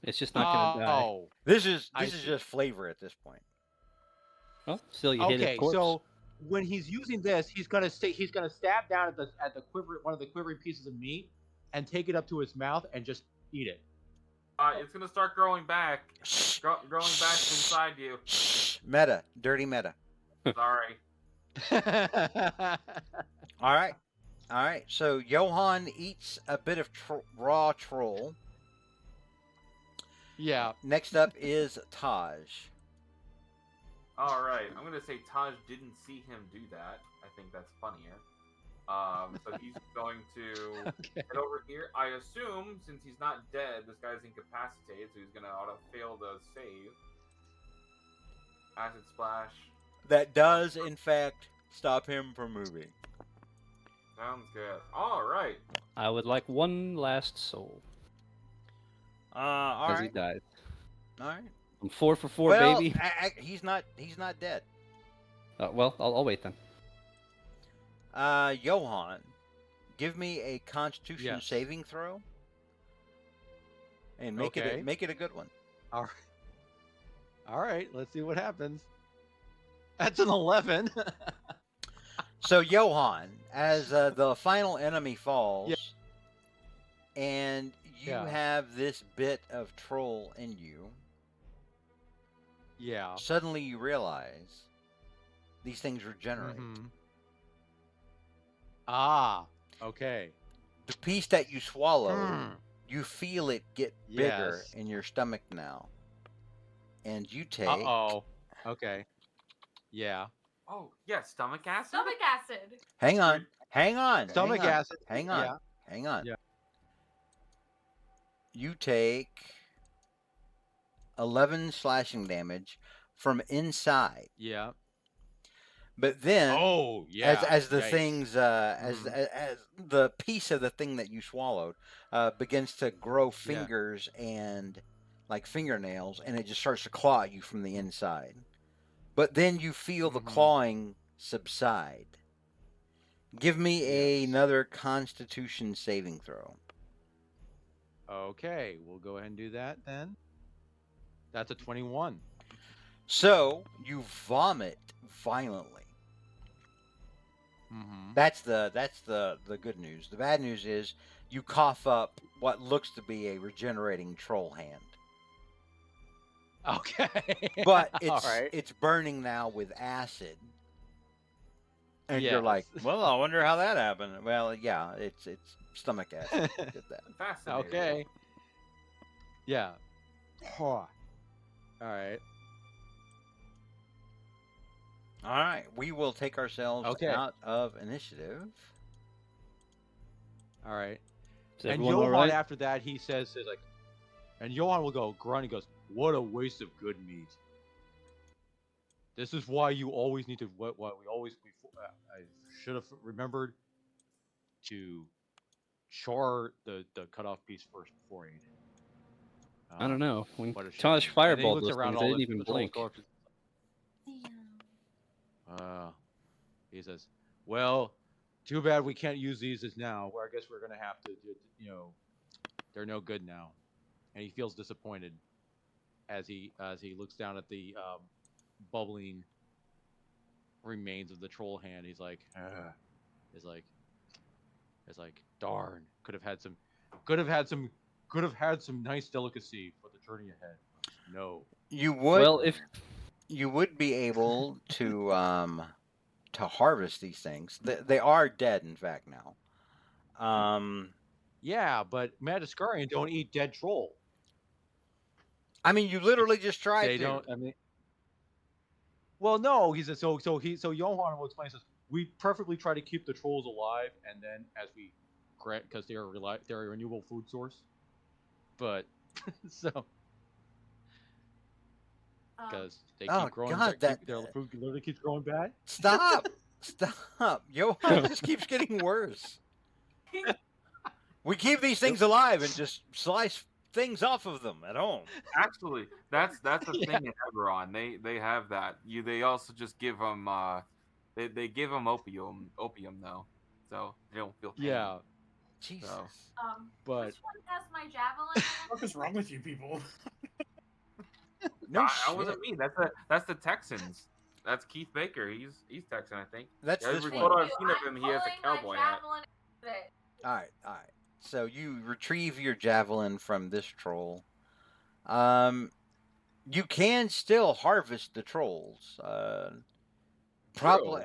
It's just not going to die. Oh, This is I this is see. just flavor at this point. Well, still you hit a okay. corpse. So when he's using this, he's gonna stab down at the one of the quivering pieces of meat and take it up to his mouth and just eat it. It's gonna start growing back. Growing back inside you. Meta, dirty meta. Sorry. All right. So Johan eats a bit of raw troll. Yeah. Next up is Taj. All right. I'm gonna say Taj didn't see him do that. I think that's funnier. So he's going to Okay. head over here. I assume since he's not dead, this guy's incapacitated, so he's gonna auto fail the save. Acid splash. That does in fact stop him from moving. Sounds good. All right. I would like one last soul All as he right. dies. All right. I'm 4 for 4, Well, baby. he's not dead. Well, I'll wait then. Johann, give me a Constitution Yes. saving throw, and make Okay. it a good one. All right. All right. Let's see what happens. That's an 11. So Johann, as the final enemy falls, and you Yeah. have this bit of troll in you, Yeah. suddenly you realize these things regenerate. Mhm. Ah. Okay. The piece that you swallowed, Hmm. you feel it get bigger Yes. in your stomach now, and you take. Uh-oh. Okay. Yeah. Oh, yeah, stomach acid? Stomach acid. Hang on. Stomach hang on, acid. Hang on. Yeah. Hang on. Yeah. You take 11 slashing damage from inside. Yeah. But then, Oh, yeah. as the Yikes. things, as the piece of the thing that you swallowed begins to grow fingers and like fingernails, and it just starts to claw at you from the inside. But then you feel the clawing subside. Give me another Constitution saving throw. Okay, we'll go ahead and do that then. That's a 21. So you vomit violently. Mm-hmm. That's the good news. The bad news is you cough up what looks to be a regenerating troll hand. Okay. But All right. it's burning now with acid. And you're Yes. like, well, I wonder how that happened. Well, yeah, it's stomach acid did that. Fascinating. Okay. Yeah. All right. All right, we will take ourselves Okay. out of initiative. All right. Is And everyone all Johan, right? after that, he says like, and Johan will go grunt. He goes, "What a waste of good meat. This is why you always need to. What we always before. I should have remembered to char the cutoff piece first before eating." I don't know. When What a Tosh shame. And then he fireballed looks those around things, all I didn't the even trolls blink. corpses. He says, "Well, too bad we can't use these as now. Well, I guess we're gonna have to, they're no good now." And he feels disappointed as he looks down at the bubbling remains of the troll hand. He's like, he's like, darn, could have had some nice delicacy for the journey ahead. No. You would Well, if you would be able to harvest these things. They are dead, in fact, now. Yeah, but Madagascarian don't eat dead troll. I mean, you literally just tried They to. don't. I mean, well, no. He says so. So Johan will explain. Says we perfectly try to keep the trolls alive, and then as we grant because they're a renewable food source. But so because they keep Oh, growing, God, their food literally keeps growing bad. Stop! Stop! Johan just keeps getting worse. We keep these things alive and just slice things off of them at home. Actually, that's a thing in Eberron. They have that. They also just give them they give them opium though, so they don't feel pain. Yeah, Jesus. So. but Which one has my javelin? What is wrong with you people? No that shit. wasn't me. That's the Texans. That's Keith Baker. He's Texan, I think. That's this Every one. photo I've seen of him, he has a cowboy hat. All right. So you retrieve your javelin from this troll. You can still harvest the trolls. Probably,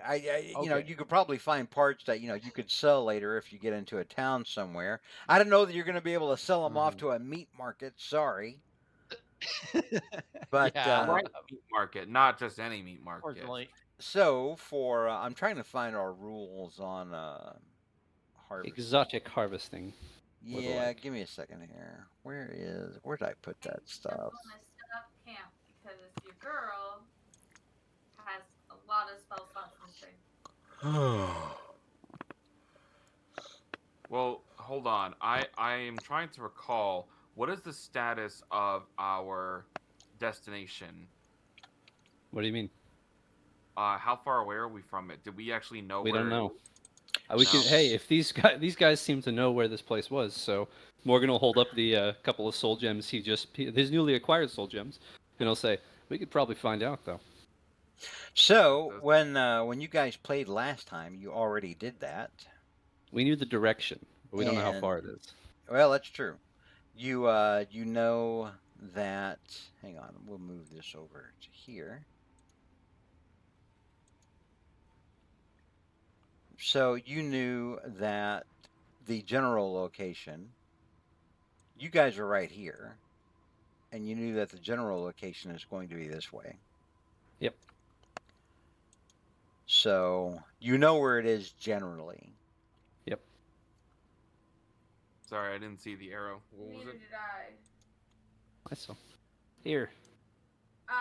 you could probably find parts that you could sell later if you get into a town somewhere. I don't know that you're going to be able to sell them off to a meat market. Sorry, but yeah, Right meat market, not just any meat market. unfortunately, so for I'm trying to find our rules on harvest. exotic harvesting. Yeah, like. give me a second here. Where did I put that stuff? I'm gonna set up camp because your girl has a lot of spell slots missing. Well, hold on. I am trying to recall what is the status of our destination. What do you mean? How far away are we from it? Did we actually know We where don't it know. is? We can. No. Hey, if these guys seem to know where this place was, so Morgan will hold up the couple of soul gems his newly acquired soul gems, and he'll say, "We could probably find out though." So Those- when you guys played last time, you already did that, We knew the direction, but we don't know how far it and is. well, that's true. You know that. Hang on, we'll move this over to here. So you knew that the general location. You guys are right here, and you knew that the general location is going to be this way. Yep. So you know where it is generally. Yep. Sorry, I didn't see the arrow. What was Neither it? did I. I saw. Here.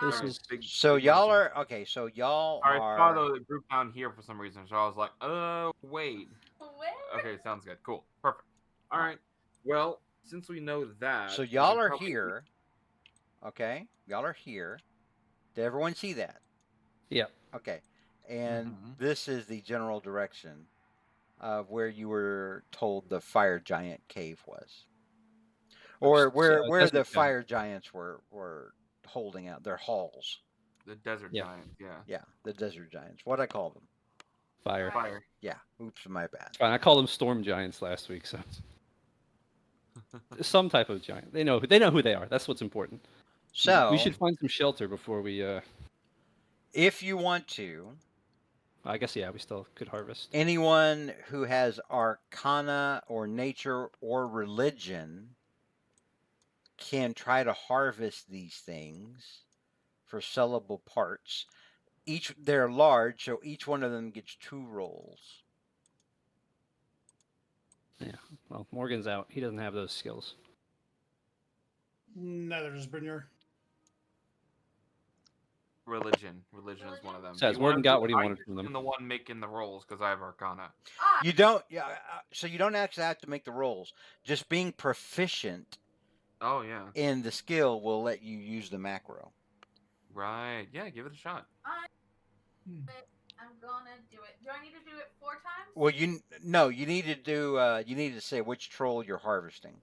Um, This Okay, is. So big y'all mention. are okay. So y'all I saw are. the group down here for some reason, so I was like, oh, wait. where? Okay, sounds good. Cool. Perfect. All All right. Well, since we know that, So we y'all should are probably. here. Okay, y'all are here. Did everyone see that? Yep. Okay, and Mhm. this is the general direction of where you were told the fire giant cave was, or where the Desert giant. fire giants were holding out their halls. The desert Yeah. giants, yeah. Yeah, the desert giants. What I call them? Fire. Fire. Yeah. Oops, my bad. It's fine. I called them storm giants last week, so some type of giant. They know. They know who they are. That's what's important. We So should find some shelter before we. if you want to, I guess yeah. We still could harvest. anyone who has arcana or nature or religion can try to harvest these things for sellable parts. They're large, so each one of them gets 2 rolls. Yeah. Well, Morgan's out. He doesn't have those skills. Neither does Brynjar. Religion. Religion is one of them. Besides, You wanna Morgan do- got what he I wanted from am them. the one making the rolls because I have Arcana. Ah, You don't yeah, so you don't actually have to make the rolls. Just being proficient Oh yeah. in the skill will let you use the macro. Right. Yeah. Give it a shot. I'm gonna do it. Do I need to do it 4 times? Well, you need to do you need to say which troll you're harvesting.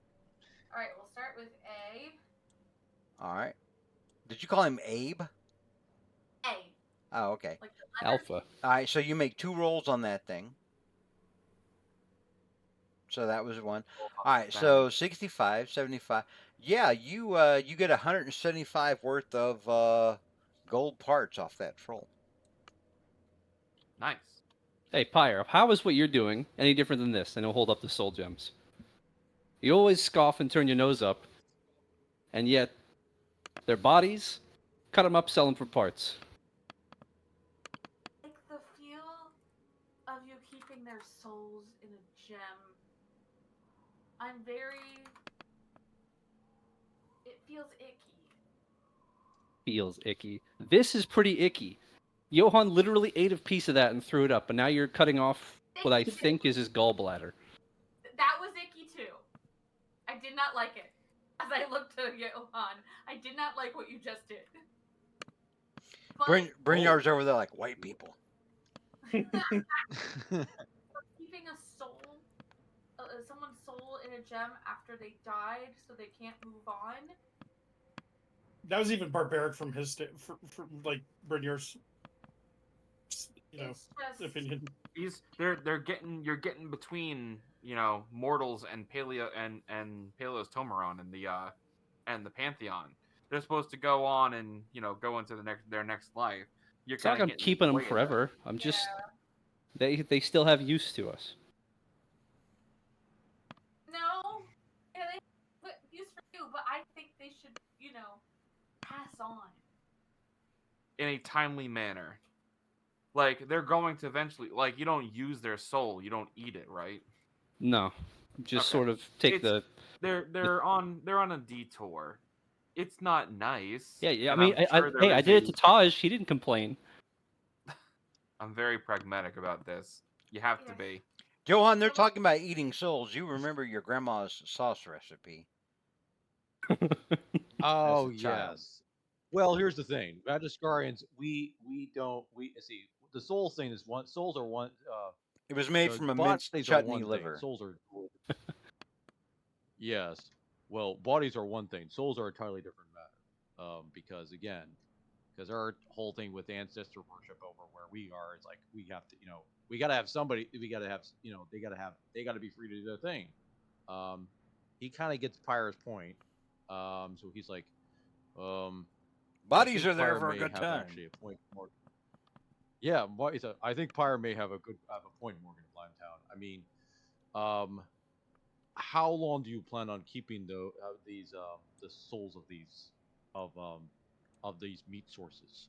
All right, we'll start with Abe. All right. Did you call him Abe? A. Oh, okay. Like the letter. Alpha. All right, so you make 2 rolls on that thing. So that was one. All right, so 65, 75. Yeah, you get 175 worth of gold parts off that troll. Nice. Hey, Pyre, how is what you're doing any different than this? And he'll hold up the soul gems. You always scoff and turn your nose up, and yet their bodies, cut them up, sell them for parts. Like the feel of you keeping their souls in a gem. I'm very. It feels icky. Feels icky. This is pretty icky. Johann literally ate a piece of that and threw it up, and now you're cutting off what I think is his gallbladder. That was icky too. I did not like it. As I looked to Johan, I did not like what you just did. But Brynjar's over there like white people. keeping a soul, someone's soul in a gem after they died, so they can't move on. That was even barbaric from his from like Brynjar's, It's just opinion. They're getting you're getting between mortals and Paleo's Tomeron and the Pantheon. They're supposed to go on and go into their next life. You're It's not like kind I'm of keeping them forever. I'm just they still have use to us. no. Yeah, they put use for you, but I think they should, pass on. in a timely manner. Like they're going to eventually you don't use their soul, you don't eat it, right? No, just Okay. sort of take They're on a detour. It's not nice. Yeah. I and mean, I'm sure there I is did it to Taj. He didn't complain. I'm very pragmatic about this. You have to Yes. be. Johan, they're talking about eating souls. You remember your grandma's sauce recipe as Oh a child. yes. Well, here's the thing, Magiskarians, we don't we see the souls thing is one. Souls are one. It was made The from a minced bodies are chutney one thing. liver. Souls are yes. Well, bodies are one thing. Souls are a entirely different matter. Because again, because our whole thing with ancestor worship over where we are is like we have to, we got to have somebody. We got to have, they got to be free to do their thing. Um, he kind of gets Pyre's point. So he's like, um, I Bodies think are there Pyre for a may good have time. actually a point more. Yeah, I think Pyre may have a point, Morgan Limetown. I mean, um, how long do you plan on keeping the souls of these meat sources?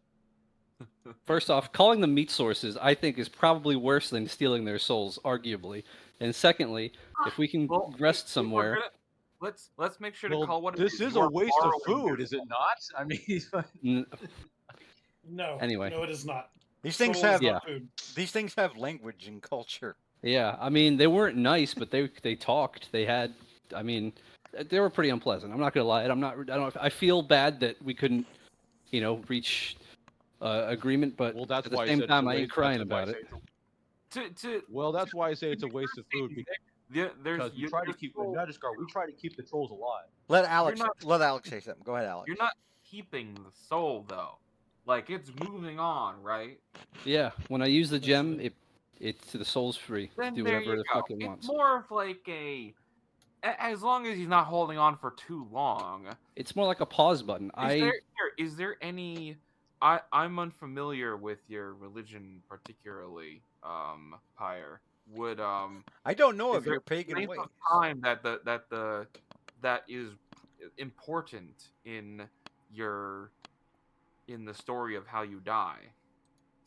First off, calling them meat sources, I think, is probably worse than stealing their souls, arguably. And secondly, if we can Well, rest if we're somewhere, gonna let's make sure to Well, call what it this is. is You a are waste of borrowing food, their is it soul. not? I mean, n- No. Anyway. No, it is not. These things Soul is have Yeah. not food. these things have language and culture. yeah, I mean, they weren't nice, but they talked. They had, I mean, they were pretty unpleasant. I'm not gonna lie. I feel bad that we couldn't, reach agreement, but well, that's at the why I same said it's a time, I ain't waste. crying That's why I about say it. that's why I say it's a waste of food because we try to keep in Magiskar. We try to keep the trolls alive. Let Alex not- let Alex say something. Go ahead, Alex. You're not keeping the soul though. Like it's moving on, right? Yeah, when I use the That's gem, it. it's the soul's free to Then do there whatever you the go. fuck it It's wants. more of like as long as he's not holding on for too long. It's more like a pause button. Is there any? I'm unfamiliar with your religion particularly, Pyre. Would I don't know is of there your pagan length ways. of time that is important in the story of how you die?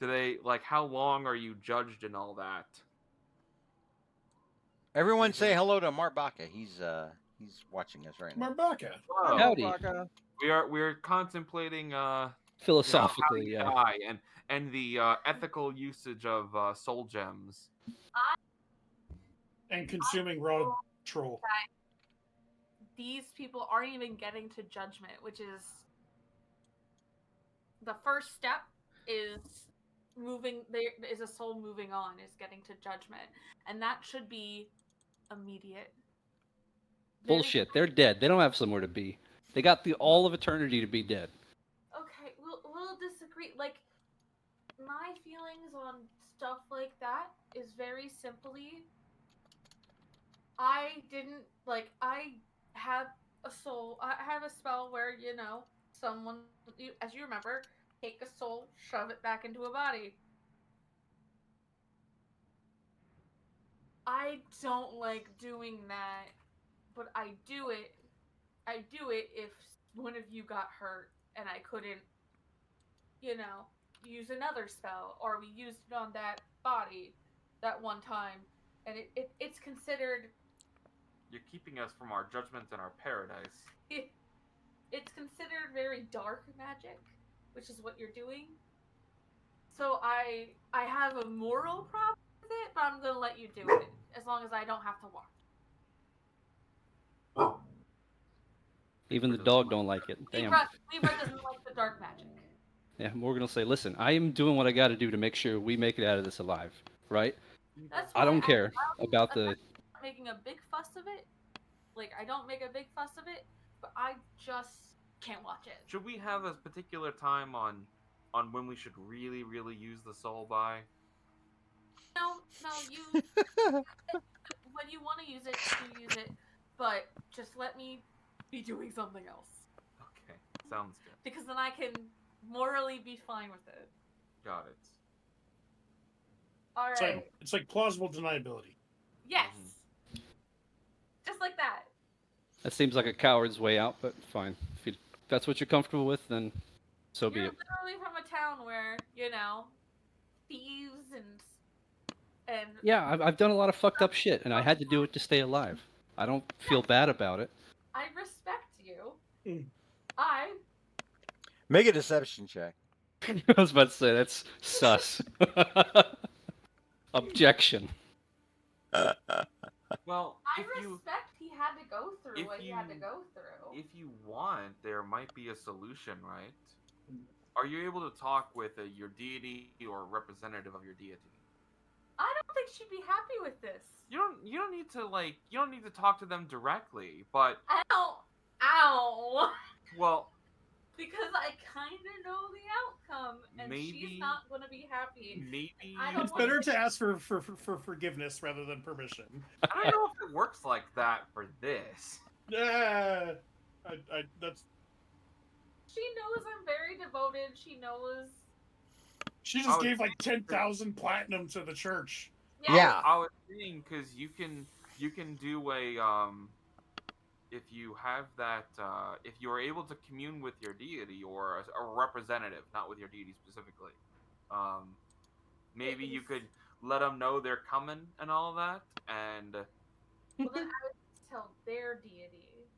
Do they like how long are you judged and all that? Everyone say hello to Marbaka. He's watching us right now. Marbaka. Whoa. Howdy. Baka. We're contemplating Philosophically, how yeah. you die and the ethical usage of soul gems. And consuming raw troll. These people aren't even getting to judgment, which is the first step is moving. There is a soul moving on, is getting to judgment, and that should be immediate. Very- Bullshit. They're dead. They don't have somewhere to be. They got all of eternity to be dead. Okay, we'll disagree. Like, my feelings on stuff like that is very simply, I have a soul. I have a spell where someone, as you remember, take a soul, shove it back into a body. I don't like doing that, but I do it. I do it if one of you got hurt and I couldn't, use another spell, or we used it on that body that one time, and it's considered You're keeping us from our judgment and our paradise. it's considered very dark magic, which is what you're doing. So I have a moral problem with it, but I'm gonna let you do it as long as I don't have to watch. Even the dog don't like it. Damn. Libra doesn't like the dark magic. Yeah, Morgan will say, listen, I am doing what I got to do to make sure we make it out of this alive, right? That's I don't why care about I'm the... not making a big fuss of it. Like, I don't make a big fuss of it, but I just can't watch it. Should we have a particular time on when we should really, really use the soul by? No, you when you want to use it, you use it, but just let me be doing something else. Okay, sounds good. Because then I can morally be fine with it. Got it. All It's right. like, it's like plausible deniability. Yes. Just like that. That seems like a coward's way out, but fine. If that's what you're comfortable with, then so be You're it. literally from a town where, thieves and Yeah, I've done a lot of fucked up shit, and I had to do it to stay alive. I don't feel bad about it. I respect you. Mm. Make a deception check. I was about to say, that's sus. Objection. Well, I if you respect he had to go through if what he had to you go through. if you want, there might be a solution, right? Are you able to talk with your deity or representative of your deity? I don't think she'd be happy with this. You don't need to you don't need to talk to them directly, but Ow! Ow! well, Because I kind of know the outcome, and she's maybe not going to be happy. maybe I you don't It's want could. better to ask for forgiveness rather than permission. I don't know if it works like that for this. Yeah, that's. She knows I'm very devoted. She knows. She I just was gave like 10,000 platinum to the church. Yes. Yeah. I was saying because you can do if you have that if you are able to commune with your deity or a representative, not with your deity specifically, um, maybe you could let them know they're coming and all that, and Well, then I would tell their deity.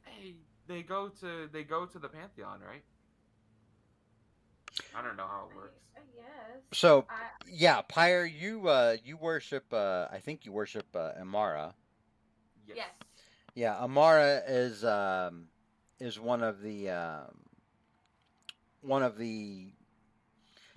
hey, they go to the pantheon, right? I don't know how it works. I guess. So I yeah, Pyre, you worship I think you worship Amara. Yes. yes. Yeah, Amara is one of the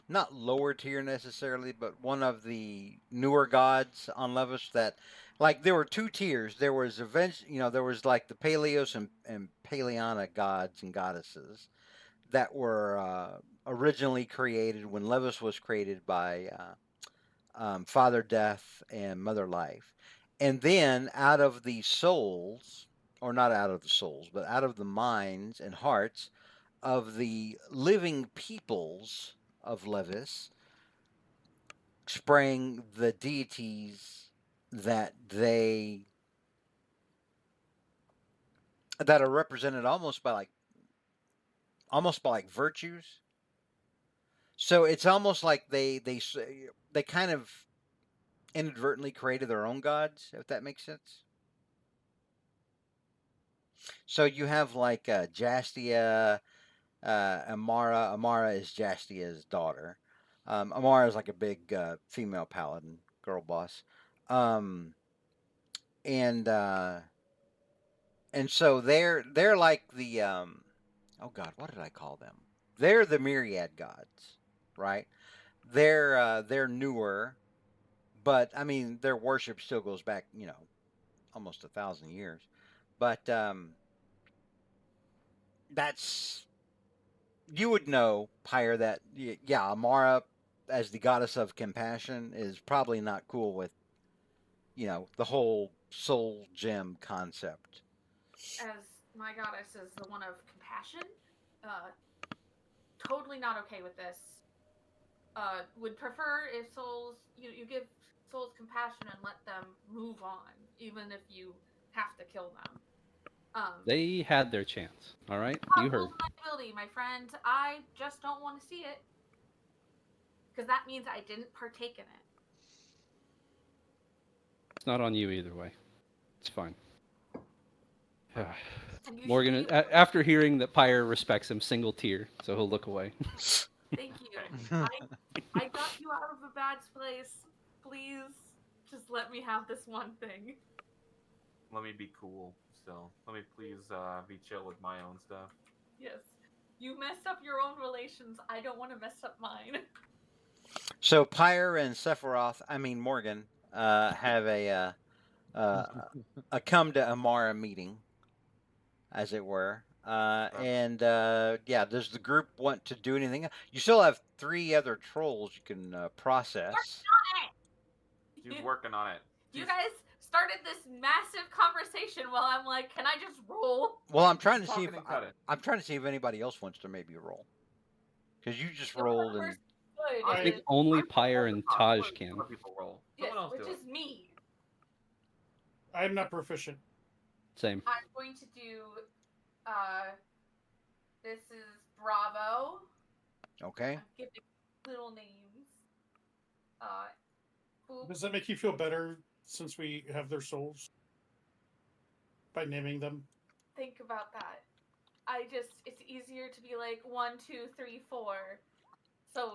not lower tier necessarily, but one of the newer gods on Levis that like there were two tiers. There was there was like the Paleos and Paleana gods and goddesses that were originally created when Levis was created by Father Death and Mother Life. And then out of the souls, or not out of the souls, but out of the minds and hearts of the living peoples of Levis sprang the deities that they that are represented almost by like virtues. So it's almost like they kind of inadvertently created their own gods, if that makes sense. So you have like Jastia, Amara. Amara is Jastia's daughter. Amara is like a big female paladin, girl boss. Um, and so they're like the oh god, what did I call them? They're the myriad gods, right? They're newer, but I mean their worship still goes back, almost 1,000 years. But that's you would know, Pyre, that yeah, Amara as the goddess of compassion is probably not cool with the whole soul gem concept. As my goddess is the one of compassion. Uh, totally not okay with this. Would prefer if you give souls compassion and let them move on, even if you have to kill them. They had their chance. All right, you heard. Possible deniability, my friend. I just don't want to see it because that means I didn't partake in it. It's not on you either way. It's fine. And you Morgan, should be. after hearing that Pyre respects him, single tear, so he'll look away. Thank you. I got you out of a bad place. Please, just let me have this one thing. Let me be cool still. Let me please be chill with my own stuff. Yes. You messed up your own relations. I don't want to mess up mine. So Pyre and Sephiroth, I mean Morgan, have a come to Amara meeting, as it were. And yeah, does the group want to do anything? You still have three other trolls you can process. She's working on it. You She's- guys started this massive conversation while I'm like, can I just roll? Well, I'm trying to Talk see it if and cut it. I'm trying to see if anybody else wants to maybe roll, because you just The rolled one and person good I think is- only I'm Pyre and Taj let can. other people roll. yes, Someone else which do is it. me. I'm not proficient. Same. I'm going to do. This is Bravo. okay. I'm giving little names. Boop. Does that make you feel better since we have their souls by naming them? Think about that. It's easier to be like 1, 2, 3, 4. So,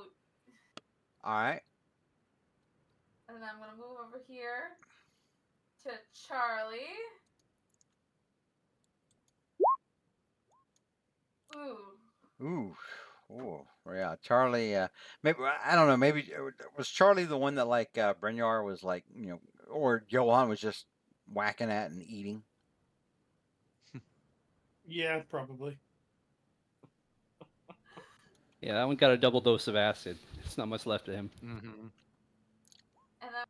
All right. and then I'm gonna move over here. to Charlie. Ooh. Ooh, yeah, Charlie. Maybe I don't know. Maybe was Charlie the one that like Brynjar was like, or Johan was just whacking at and eating. Yeah, probably. Yeah, that one got a double dose of acid. It's not much left of him. Mm-hmm. And then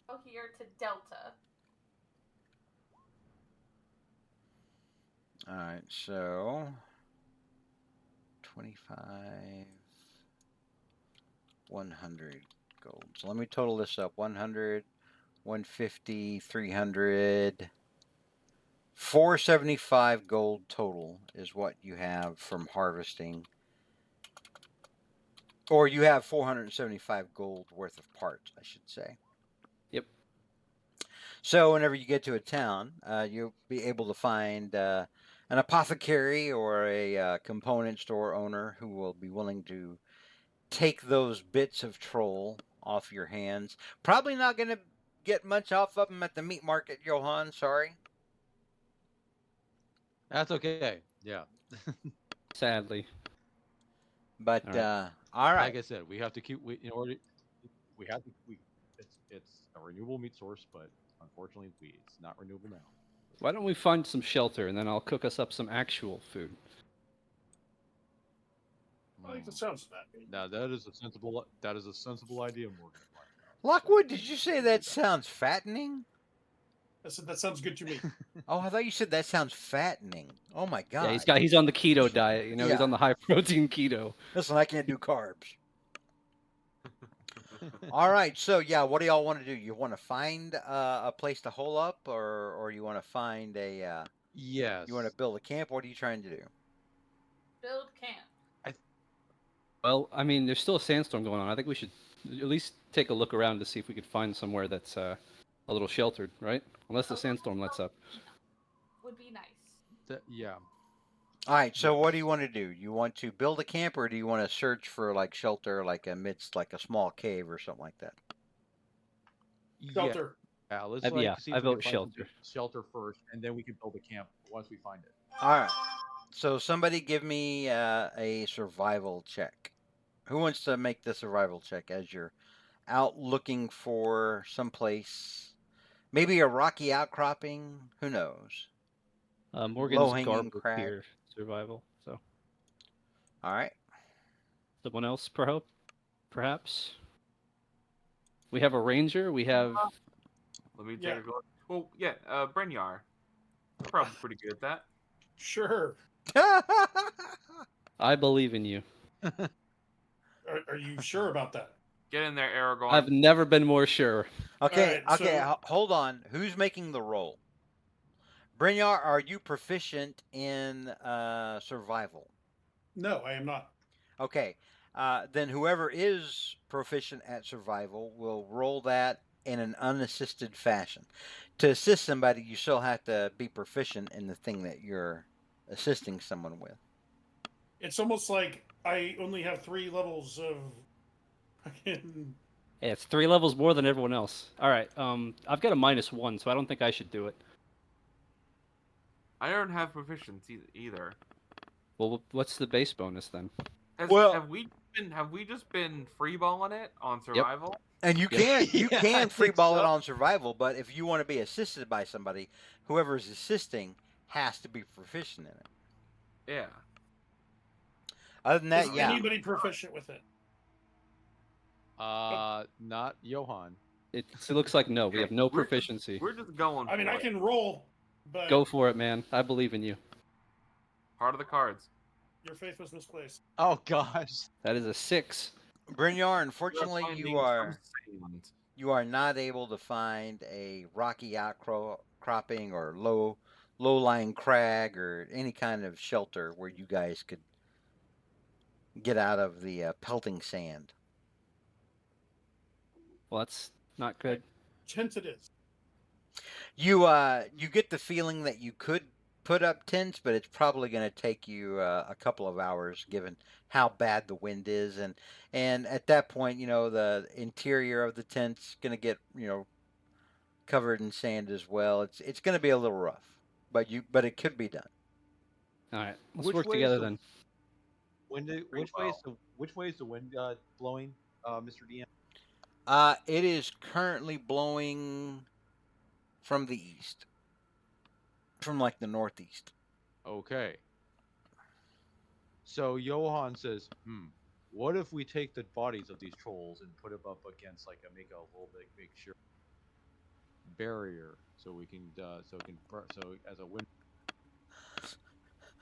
we'll go here to Delta. All right, so 25, 100 gold. So let me total this up: 100, 150, 300. 475 gold total is what you have from harvesting. Or you have 475 gold worth of parts, I should say. Yep. So whenever you get to a town, you'll be able to find an apothecary or a component store owner who will be willing to take those bits of troll off your hands. Probably not going to get much off of them at the meat market, Johan. Sorry. That's okay. Yeah. Sadly. But All right. all right. Like I said, we have to keep. In order, we have to. It's a renewable meat source, but unfortunately, it's not renewable now. Why don't we find some shelter and then I'll cook us up some actual food? I think that sounds that. Now that is a sensible. That is a sensible idea, Morgan. Lockwood, did you say that sounds fattening? I said that sounds good to me. Oh, I thought you said that sounds fattening. Oh my Yeah, god. he's on the keto diet. He's Yeah. on the high protein keto. Listen, I can't do carbs. All right, so yeah, what do y'all want to do? You want to find a place to hole up, or you want to find a Yes. you want to build a camp? What are you trying to do? Build camp. Well, I mean, there's still a sandstorm going on. I think we should at least take a look around to see if we could find somewhere that's a little sheltered, right? Unless the sandstorm lets up. Would be nice. Yeah. All right, so what do you want to do? You want to build a camp, or do you want to search for like shelter, like amidst like a small cave or something like that? Shelter. Yeah. Let's Yeah, see I if we vote can find shelter. shelter first, and then we can build a camp once we find it. All right. So somebody give me a survival check. Who wants to make the survival check as you're out looking for someplace? Maybe a rocky outcropping. Who knows? Morgan's Low-hanging garbled crag. here, survival. So All right. someone else, perhaps. We have a ranger. We have. Let me take Yeah. a look. Well, yeah, Brynjar. Probably pretty good at that. Sure. I believe in you. Are you sure about that? Get in there, Aragorn. I've never been more sure. Okay, All right, okay, so- hold on. Who's making the roll? Brynjar, are you proficient in survival? No, I am not. Okay, then whoever is proficient at survival will roll that in an unassisted fashion. To assist somebody, you still have to be proficient in the thing that you're assisting someone with. It's almost like I only have 3 levels of fucking. Yeah, it's 3 levels more than everyone else. All right. I've got a -1, so I don't think I should do it. I don't have proficiency either. Well, what's the base bonus then? Well- Have we just been freeballing it on survival? And you Yeah. can Yeah, I can think free ball it so. on survival, but if you want to be assisted by somebody, whoever is assisting has to be proficient in it. Yeah. Other than that, Is yeah. anybody proficient with it? Not Johan. It looks like no. We have no We're just- proficiency. We're just going. I mean, for I it. can roll, but Go for it, man. I believe in you. Part of the cards. your faith was misplaced. Oh gosh. That is a 6. Brynjar, unfortunately, Finding you some are sand. not able to find a rocky outcropping or low-lying crag or any kind of shelter where you guys could get out of the pelting sand. Well, that's not good. Tense it is. You get the feeling that you could put up tents, but it's probably going to take you a couple of hours, given how bad the wind is, and at that point, the interior of the tent's going to get covered in sand as well. It's going to be a little rough, but it could be done. All right, let's Which work way is together the then. which way is the wind blowing, Mr. DM? It is currently blowing from the east, from like the northeast. Okay. So Johan says, what if we take the bodies of these trolls and put them up against make a little bit make sure barrier so we can so as a wind,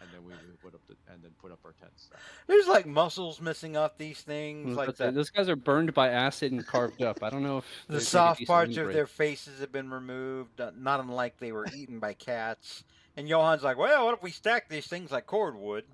and then we put up our tents. There's like muscles missing off these I things, was like about to say, those guys are burned by acid and carved up. I don't know if the they'd make a soft decent parts of windbreak. their faces have been removed, not unlike they were eaten by cats. And Johan's like, well, what if we stack these things like cordwood?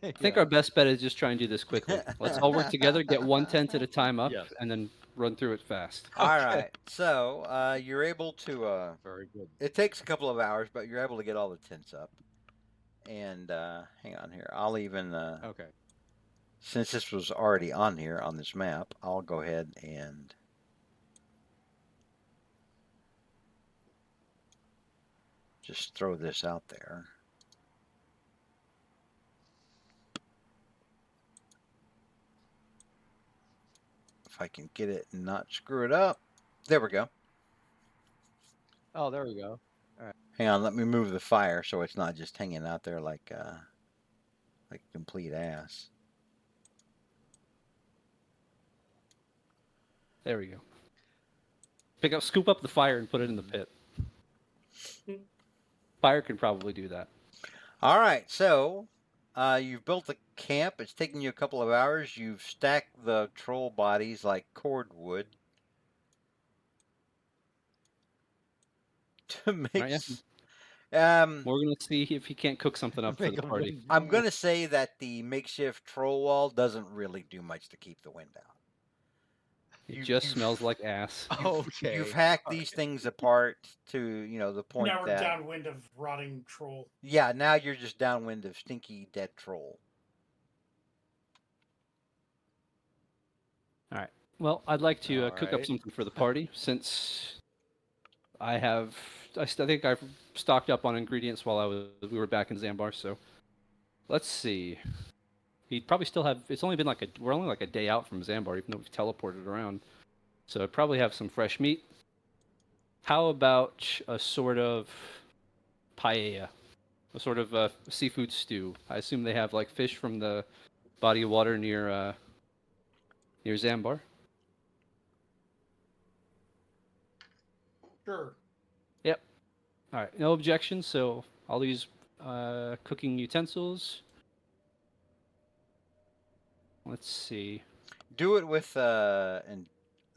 I think our best bet is just try and do this quickly. Let's all work together, get one tent at a time up, Yes. and then run through it fast. All Okay. right. So you're able to. Very good. It takes a couple of hours, but you're able to get all the tents up. And hang on here. I'll even. Okay. Since this was already on here on this map, I'll go ahead and. Just throw this out there. If I can get it and not screw it up. There we go. Oh, there we go. Hang on, let me move the fire so it's not just hanging out there like a complete ass. There we go. Scoop up the fire and put it in the pit. Fire can probably do that. All right, so you've built the camp. It's taken you a couple of hours. You've stacked the troll bodies like cordwood to make. Right, yeah. Um, We're gonna see if he can't cook something up for Make the a party. wind- I'm gonna say that the makeshift troll wall doesn't really do much to keep the wind out. It You- just you've- smells like ass. Okay. You've hacked these things apart to the point Now we're that downwind of rotting troll. yeah, now you're just downwind of stinky dead troll. All right. Well, I'd like to cook up Alright. something for the party since I think I've stocked up on ingredients while we were back in Zambar. So let's see. He'd probably still have. It's only been we're only like a day out from Zambar, even though we've teleported around. So I'd probably have some fresh meat. How about a sort of paella, a sort of seafood stew? I assume they have like fish from the body of water near Zambar. Sure. Yep. All right. No objections. So I'll use cooking utensils. Let's see. Do it with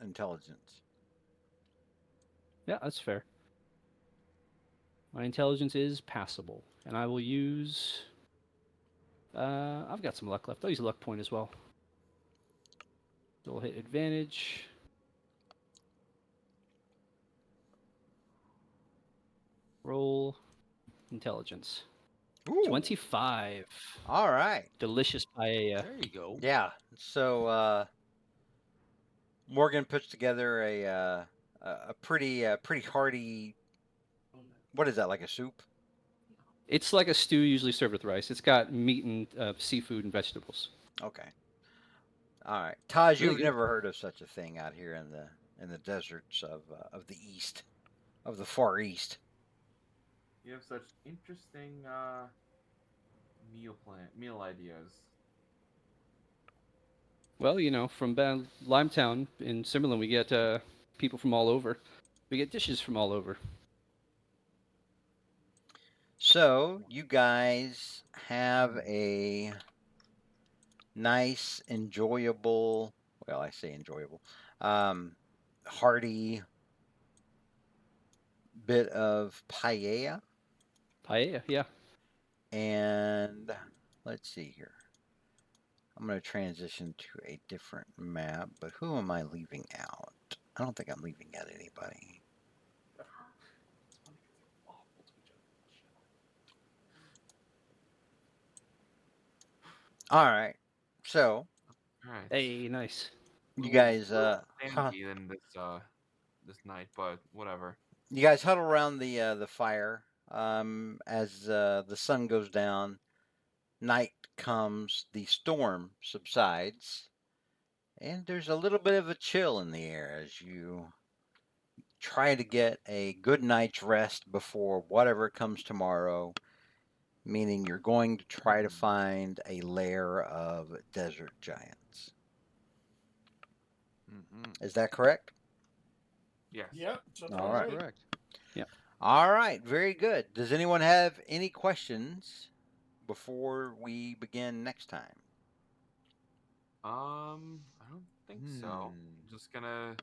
intelligence. Yeah, that's fair. My intelligence is passable, and I will use. I've got some luck left. I'll use a luck point as well. So we'll hit advantage. Roll intelligence. Ooh. 25. All right. Delicious paella. There you go. Yeah. So Morgan puts together a pretty hearty. What is that? Like a soup? It's like a stew usually served with rice. It's got meat and seafood and vegetables. Okay. All right, Taj, Really you've good. never heard of such a thing out here in the deserts of the east, of the Far East. You have such interesting meal ideas. Well, from Limetown in Cimberland, we get people from all over. We get dishes from all over. So you guys have a nice, enjoyable. Well, I say enjoyable, hearty bit of paella. Paella, yeah. And let's see here. I'm going to transition to a different map, but who am I leaving out? I don't think I'm leaving out anybody. All right. So, All right. Hey, nice. You It was guys, a little sandy in this night, but whatever. you guys huddle around the fire. As the sun goes down, night comes, the storm subsides, and there's a little bit of a chill in the air as you try to get a good night's rest before whatever comes tomorrow, meaning you're going to try to find a lair of desert giants. Is that correct? Yes. Yep. Sounds All about right. Correct. All right, very good. Does anyone have any questions before we begin next time? I don't think so. Just gonna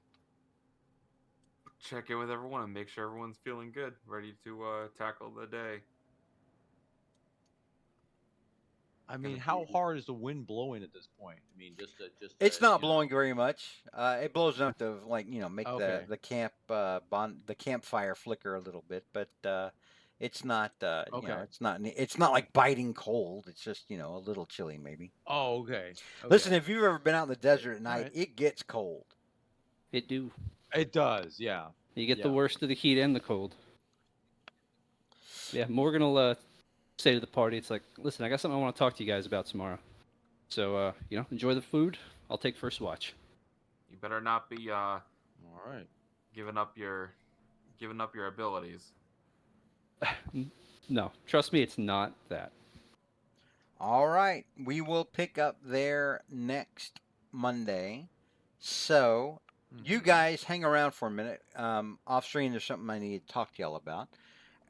check in with everyone and make sure everyone's feeling good, ready to tackle the day. I mean, Gonna how be hard is the wind blowing at this point? I mean, It's not you know. blowing very much. It blows enough to make Okay. the campfire flicker a little bit, but it's not Okay. it's not like biting cold. It's just a little chilly maybe. Oh, okay. Listen, Okay. if you've ever been out in the desert at All night, right. it gets cold. It do. It does. Yeah. You get the Yeah. worst of the heat and the cold. Yeah, Morgan will say to the party, it's like, listen, I got something I want to talk to you guys about tomorrow. So, enjoy the food. I'll take first watch. You better not be All right. giving up your abilities. No, trust me, it's not that. All right, we will pick up there next Monday. So you guys hang around for a minute. Off screen, there's something I need to talk to y'all about.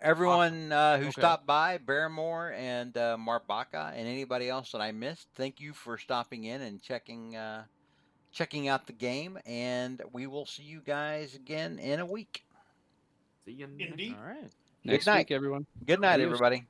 Everyone who Okay. stopped by, Barrymore and Marbaka, and anybody else that I missed, thank you for stopping in and checking out the game. And we will see you guys again in a week. See you Indeed. All right. Next night. week, everyone. Good night, Adios. everybody.